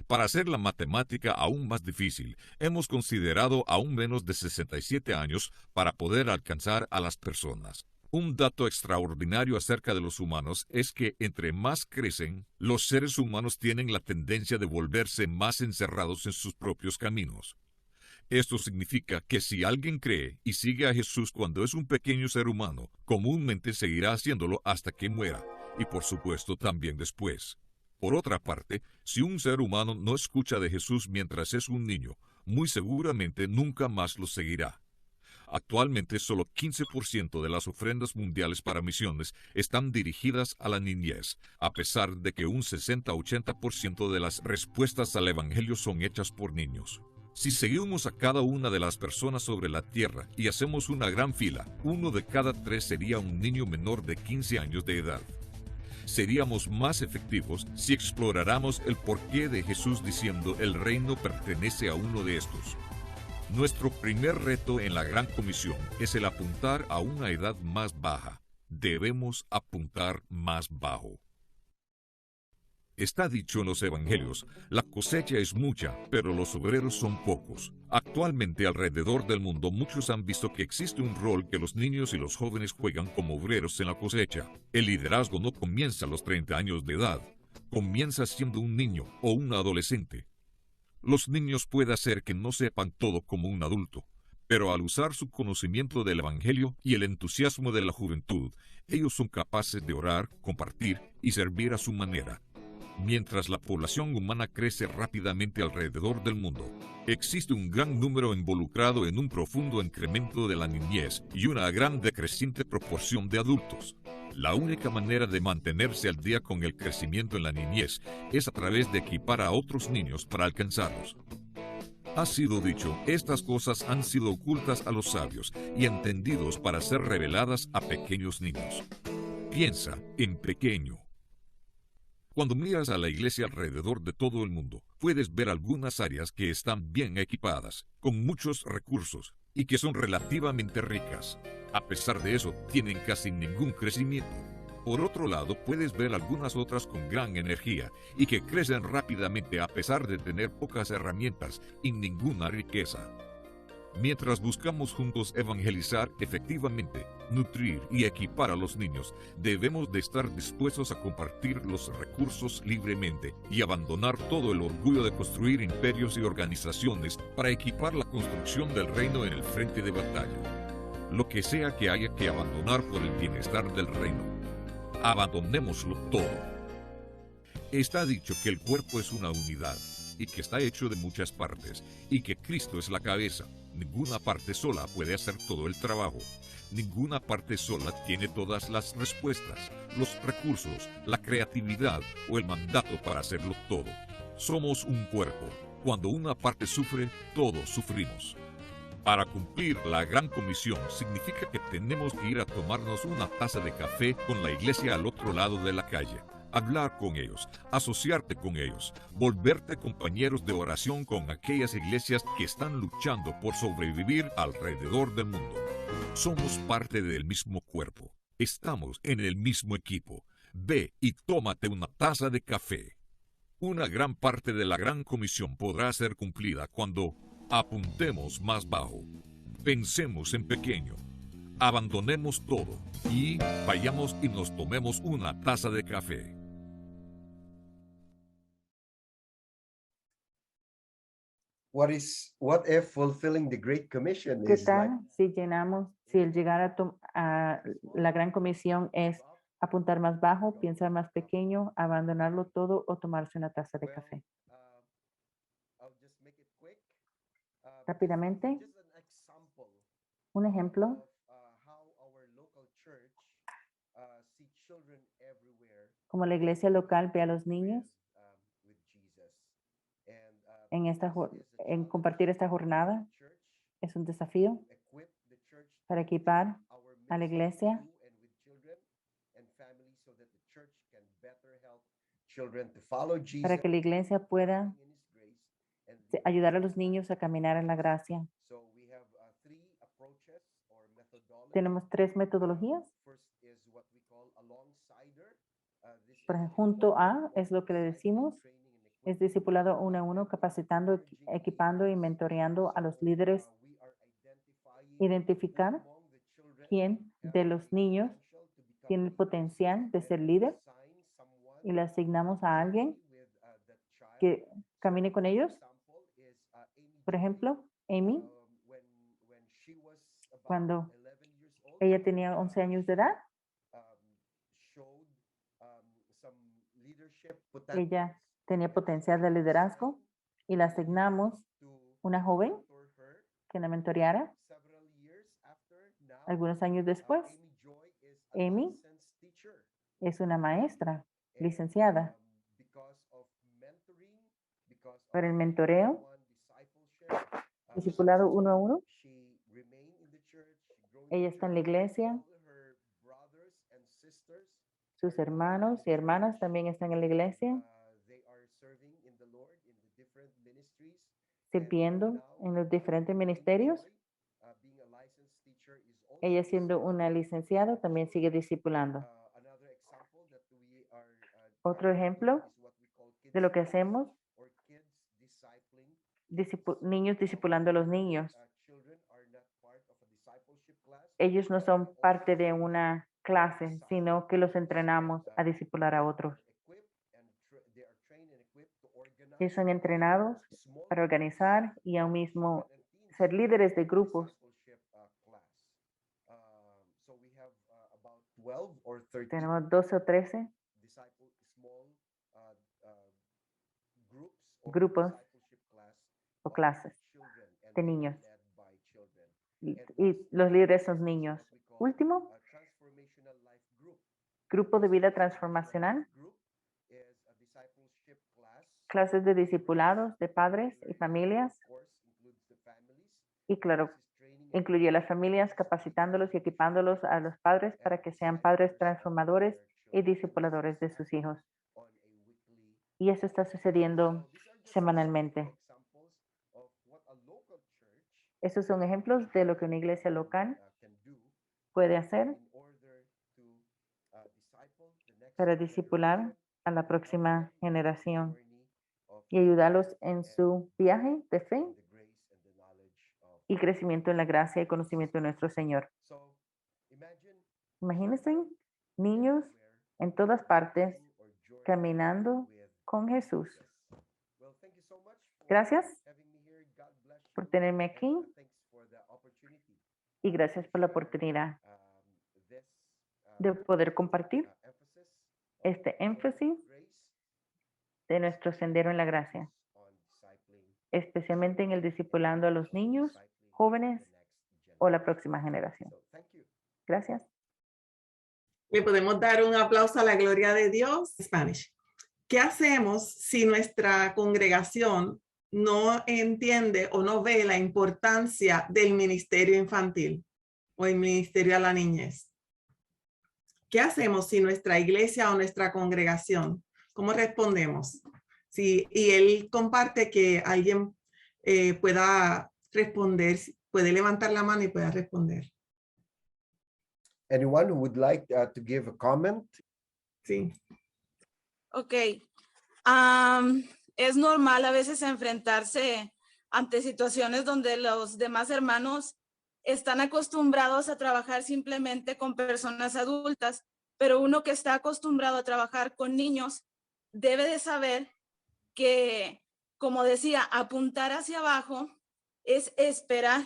Para hacer la matemática aún más difícil, hemos considerado aún menos de 67 años para poder alcanzar a las personas. Un dato extraordinario acerca de los humanos es que entre más crecen, los seres humanos tienen la tendencia de volverse más encerrados en sus propios caminos. Esto significa que si alguien cree y sigue a Jesús cuando es un pequeño ser humano, comúnmente seguirá haciéndolo hasta que muera, y por supuesto también después. Por otra parte, si un ser humano no escucha de Jesús mientras es un niño, muy seguramente nunca más lo seguirá. Actualmente, solo 15% de las ofrendas mundiales para misiones están dirigidas a la niñez, a pesar de que un 60-80% de las respuestas al Evangelio son hechas por niños. Si seguimos a cada una de las personas sobre la tierra y hacemos una gran fila, 1 de cada 3 sería un niño menor de 15 años de edad. Seríamos más efectivos si exploráramos el porqué de Jesús diciendo el reino pertenece a uno de estos. Nuestro primer reto en la Gran Comisión es el apuntar a una edad más baja. Debemos apuntar más bajo. Está dicho en los Evangelios, la cosecha es mucha, pero los obreros son pocos. Actualmente alrededor del mundo muchos han visto que existe un rol que los niños y los jóvenes juegan como obreros en la cosecha. El liderazgo no comienza a los 30 años de edad, comienza siendo un niño o un adolescente. Los niños puede hacer que no sepan todo como un adulto, pero al usar su conocimiento del Evangelio y el entusiasmo de la juventud, ellos son capaces de orar, compartir y servir a su manera. Mientras la población humana crece rápidamente alrededor del mundo, existe un gran número involucrado en un profundo incremento de la niñez y una gran decreciente proporción de adultos. La única manera de mantenerse al día con el crecimiento en la niñez es a través de equipar a otros niños para alcanzarlos. Ha sido dicho, estas cosas han sido ocultas a los sabios y entendidos para ser reveladas a pequeños niños. Piensa en pequeño. Cuando miras a la iglesia alrededor de todo el mundo, puedes ver algunas áreas que están bien equipadas, con muchos recursos, y que son relativamente ricas. A pesar de eso, tienen casi ningún crecimiento. Por otro lado, puedes ver algunas otras con gran energía y que crecen rápidamente a pesar de tener pocas herramientas y ninguna riqueza. Mientras buscamos juntos evangelizar efectivamente, nutrir y equipar a los niños, debemos de estar dispuestos a compartir los recursos libremente y abandonar todo el orgullo de construir imperios y organizaciones para equipar la construcción del reino en el frente de batalla. Lo que sea que haya que abandonar por el bienestar del reino, abandonémoslo todo. Está dicho que el cuerpo es una unidad y que está hecho de muchas partes y que Cristo es la cabeza. Ninguna parte sola puede hacer todo el trabajo. Ninguna parte sola tiene todas las respuestas, los recursos, la creatividad o el mandato para hacerlo todo. Somos un cuerpo. Cuando una parte sufre, todos sufrimos. Para cumplir la gran comisión significa que tenemos que ir a tomarnos una taza de café con la iglesia al otro lado de la calle, hablar con ellos, asociarte con ellos, volverte compañeros de oración con aquellas iglesias que están luchando por sobrevivir alrededor del mundo. Somos parte del mismo cuerpo. Estamos en el mismo equipo. Ve y tómate una taza de café. Una gran parte de la gran comisión podrá ser cumplida cuando apuntemos más bajo, pensemos en pequeño, abandonemos todo y vayamos y nos tomemos una taza de café. What if fulfilling the Great Commission ¿Qué is like tal si si el llegar a la gran comisión es apuntar más bajo, pensar más pequeño, abandonarlo todo o tomarse una taza de café? I'll just make it quick. Rápidamente, Just an example un ejemplo, of how our local church see children everywhere como la iglesia local ve a los niños with Jesus. And en this is a en challenge compartir esta for jornada, the church, es un desafío equip the church para to equipar take our a la ministry iglesia to and with children and families so that the church can better help children to follow Jesus para que la iglesia pueda in his grace and lead ayudar a them los niños a caminar en la gracia. So we have three approaches or methodologies. Tenemos 3 metodologías. First is what we call alongside-er. This Por is ejemplo, junto a involving es lo que le decimos, training and es equipping. discipulado uno a uno, capacitando, equipando y mentoreando a los líderes, We are identifying identificar who among the children quién de have los the niños potential to become tiene el leaders, potencial de and ser we líder assign someone y le asignamos a alguien with that child. que camine con ellos. Example is Amy Por Joy. ejemplo, Amy, When she was about cuando 11 years old, ella tenía 11 años de edad, showed some leadership potential. ella tenía potencial de liderazgo y la asignamos To una joven mentor her. que la mentoreara. Several years after, now, Algunos años después, Amy Joy is a Amy licensed teacher. es una maestra And, licenciada. Because of mentoring, because Por el of mentoreo, one-on-one discipleship, discipulado uno a uno, she remained in the church, she grew in ella the está en church, la iglesia, all her brothers and sisters sus are now hermanos in y the hermanas church. también están en la iglesia, They are serving in the Lord in the different ministries. sirviendo Now, en los diferentes Amy ministerios. Joy, being a licensed teacher, is also Ella siendo una licenciada también sigue discipulando. another example that we are Otro ejemplo is what we call kids de lo que hacemos, or kids discipling. niños discipulando a los niños. Children are not part of a discipleship class. Ellos no son parte de una clase, sino que los entrenamos a discipular a otros. They are trained and equipped to organize Ellos son entrenados small para organizar y aún mismo and teens ser líderes de grupos. discipleship class. So we have about 12 or 13 Tenemos 12 o 13 small groups or grupos discipleship class o clases children and de they are niños. led by children. Y los líderes son niños. What we call Último, a transformational life group. grupo de vida transformacional, Group is a discipleship class. clases de discipulados de padres y familias. Of course, includes the families. Y claro, This is training incluye a las familias, capacitándolos y equipándolos a los padres para que sean padres transformadores y discipuladores de sus hijos. on a weekly. Y eso está sucediendo So these are just semanalmente. examples of what a local church Esos son ejemplos de lo que una iglesia local puede hacer para discipular a la próxima generación y ayudarlos en su viaje de fe y crecimiento en la gracia y conocimiento de nuestro Señor. Imagínense niños en todas partes caminando con Jesús. Gracias por tenerme aquí y gracias por la oportunidad de poder compartir este énfasis de nuestro sendero en la gracia, especialmente en el discipulando a los niños, jóvenes o la próxima generación. Gracias. Le podemos dar un aplauso a la gloria de Dios. Spanish. ¿Qué hacemos si nuestra congregación no entiende o no ve la importancia del ministerio infantil o el ministerio a la niñez? ¿Qué hacemos si nuestra iglesia o nuestra congregación? ¿Cómo respondemos? Sí, y él comparte que alguien pueda responder, puede levantar la mano y pueda responder. Anyone who would like to give a comment? Sí. Ok. Es normal a veces enfrentarse ante situaciones donde los demás hermanos están acostumbrados a trabajar simplemente con personas adultas, pero uno que está acostumbrado a trabajar con niños debe de saber que, como decía, apuntar hacia abajo es esperar.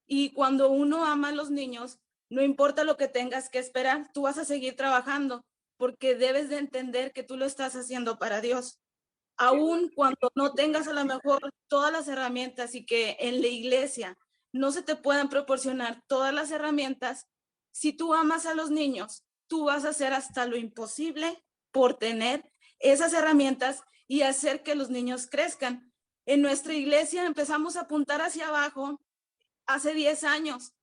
Y cuando uno ama a los niños, no importa lo que tengas que esperar, tú vas a seguir trabajando porque debes de entender que tú lo estás haciendo para Dios. Aún cuando no tengas a lo mejor todas las herramientas y que en la iglesia no se te puedan proporcionar todas las herramientas, si tú amas a los niños, tú vas a hacer hasta lo imposible por tener esas herramientas y hacer que los niños crezcan. En nuestra iglesia empezamos a apuntar hacia abajo hace 10 años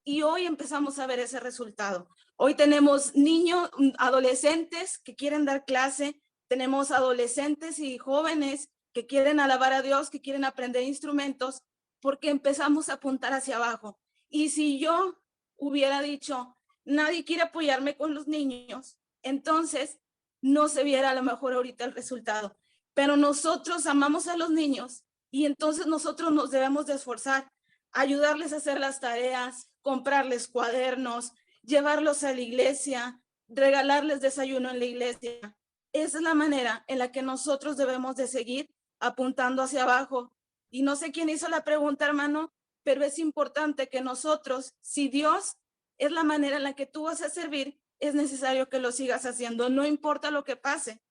y hoy empezamos a ver ese resultado. Hoy tenemos niños, adolescentes que quieren dar clase, tenemos adolescentes y jóvenes que quieren alabar a Dios, que quieren aprender instrumentos, porque empezamos a apuntar hacia abajo. Y si yo hubiera dicho, nadie quiere apoyarme con los niños, entonces no se viera a lo mejor ahorita el resultado. Pero nosotros amamos a los niños y entonces nosotros nos debemos de esforzar, ayudarles a hacer las tareas, comprarles cuadernos, llevarlos a la iglesia, regalarles desayuno en la iglesia. Esa es la manera en la que nosotros debemos de seguir apuntando hacia abajo. Y no sé quién hizo la pregunta, hermano, pero es importante que nosotros, si Dios es la manera en la que tú vas a servir, es necesario que lo sigas haciendo. No importa lo que pase,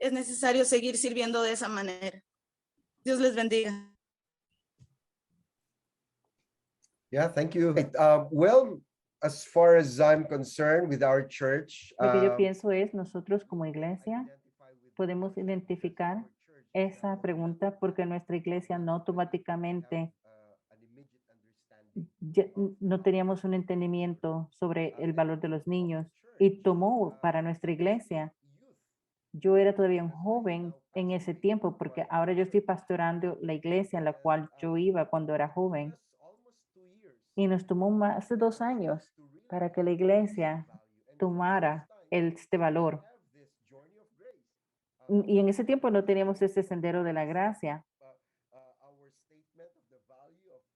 es necesario seguir sirviendo de esa manera. Dios les bendiga. Yeah, thank you. Well, as far as I'm concerned with our church, Lo que yo pienso es, nosotros como iglesia podemos identificar esa pregunta porque nuestra iglesia no automáticamente no teníamos un entendimiento sobre el valor de los niños y tomó para nuestra iglesia. Yo era todavía un joven en ese tiempo porque ahora yo estoy pastorando la iglesia en la cual yo iba cuando era joven. Y nos tomó más de 2 años para que la iglesia tomara este valor. Y en ese tiempo no teníamos ese sendero de la gracia.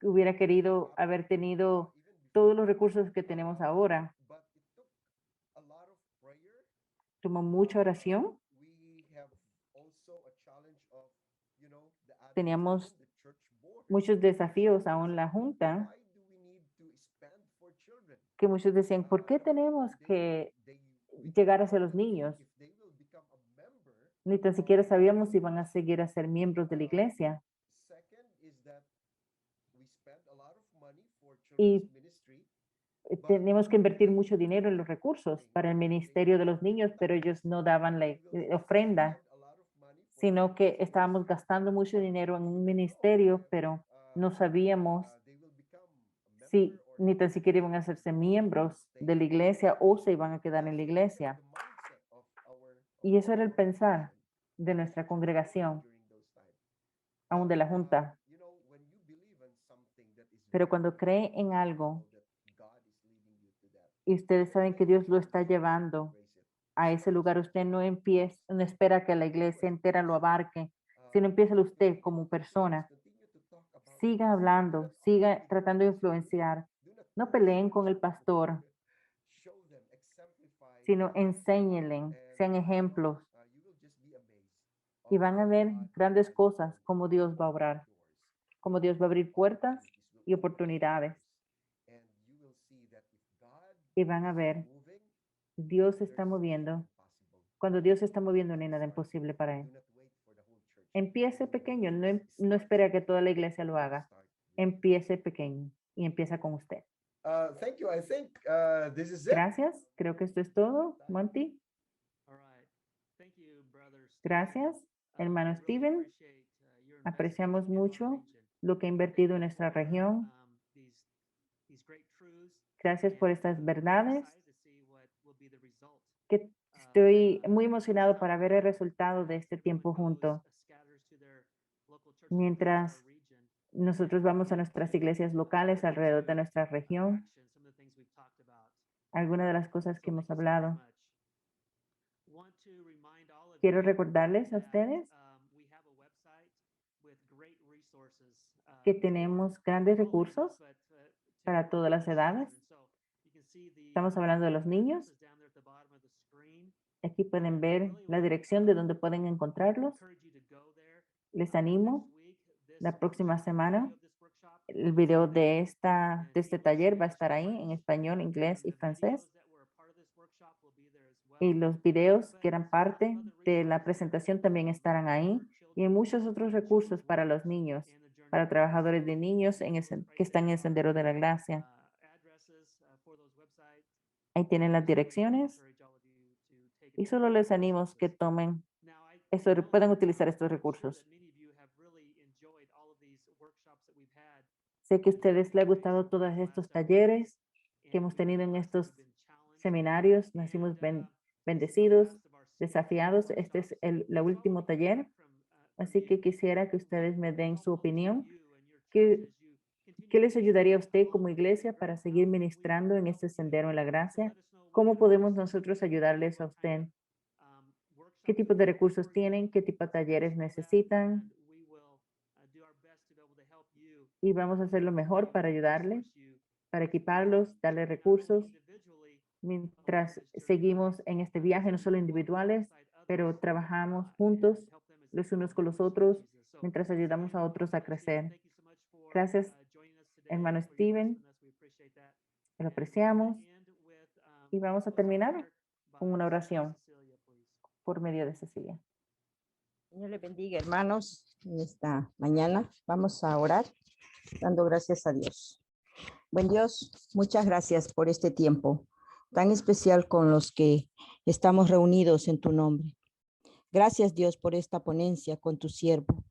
Hubiera querido haber tenido todos los recursos que tenemos ahora. Tomó mucha oración. Teníamos muchos desafíos aún en la junta, que muchos decían, ¿por qué tenemos que llegar hacia los niños? Ni tan siquiera sabíamos si van a seguir a ser miembros de la iglesia. Y tenemos que invertir mucho dinero en los recursos para el ministerio de los niños, pero ellos no daban la ofrenda, sino que estábamos gastando mucho dinero en un ministerio, pero no sabíamos si ni tan siquiera iban a hacerse miembros de la iglesia o se iban a quedar en la iglesia. Y eso era el pensar de nuestra congregación, aún de la junta. Pero cuando cree en algo y ustedes saben que Dios lo está llevando a ese lugar, usted no espera que la iglesia entera lo abarque, sino empieza usted como persona. Siga hablando, siga tratando de influenciar. No peleen con el pastor, sino enséñenle, sean ejemplos. Y van a ver grandes cosas, como Dios va a obrar, como Dios va a abrir puertas y oportunidades. Y van a ver, Dios se está moviendo. Cuando Dios se está moviendo, no hay nada imposible para Él. Empiece pequeño, no espere a que toda la iglesia lo haga. Empiece pequeño y empieza con usted. Thank you. I think this is it. Gracias. Creo que esto es todo, Monty. Gracias, hermano Steven. Apreciamos mucho lo que ha invertido en nuestra región. Gracias por estas verdades. Que estoy muy emocionado para ver el resultado de este tiempo junto. Mientras nosotros vamos a nuestras iglesias locales alrededor de nuestra región, algunas de las cosas que hemos hablado. Quiero recordarles a ustedes que tenemos grandes recursos para todas las edades. Estamos hablando de los niños. Aquí pueden ver la dirección de donde pueden encontrarlos. Les animo, la próxima semana, el video de este taller va a estar ahí en español, inglés y francés. Y los videos que eran parte de la presentación también estarán ahí. Y hay muchos otros recursos para los niños, para trabajadores de niños que están en el Sendero de la Gracia. Ahí tienen las direcciones. Y solo les animo que tomen, pueden utilizar estos recursos. Sé que a ustedes les ha gustado todos estos talleres que hemos tenido en estos seminarios. Nacimos bendecidos, desafiados. Este es el último taller. Así que quisiera que ustedes me den su opinión. ¿Qué les ayudaría a usted como iglesia para seguir ministrando en este sendero en la gracia? ¿Cómo podemos nosotros ayudarles a usted? ¿Qué tipo de recursos tienen? ¿Qué tipo de talleres necesitan? Y vamos a hacer lo mejor para ayudarles, para equiparlos, darle recursos, mientras seguimos en este viaje, no solo individuales, pero trabajamos juntos, los unos con los otros, mientras ayudamos a otros a crecer. Gracias, hermano Steven. Lo apreciamos. Y vamos a terminar con una oración por medio de Cecilia. Señor le bendiga, hermanos. En esta mañana vamos a orar dando gracias a Dios. Buen Dios, muchas gracias por este tiempo tan especial con los que estamos reunidos en tu nombre. Gracias, Dios, por esta ponencia con tu siervo,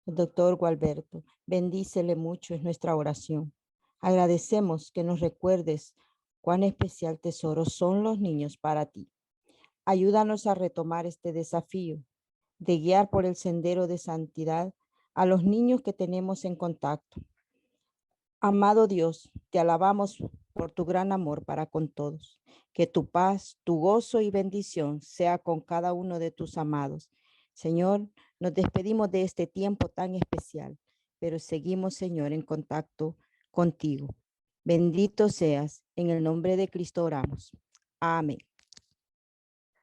el doctor Gualberto. Bendícele mucho, es nuestra oración. Agradecemos que nos recuerdes cuán especial tesoro son los niños para ti. Ayúdanos a retomar este desafío de guiar por el sendero de santidad a los niños que tenemos en contacto. Amado Dios, te alabamos por tu gran amor para con todos. Que tu paz, tu gozo y bendición sea con cada uno de tus amados. Señor, nos despedimos de este tiempo tan especial, pero seguimos, Señor, en contacto contigo. Bendito seas, en el nombre de Cristo oramos. Amén.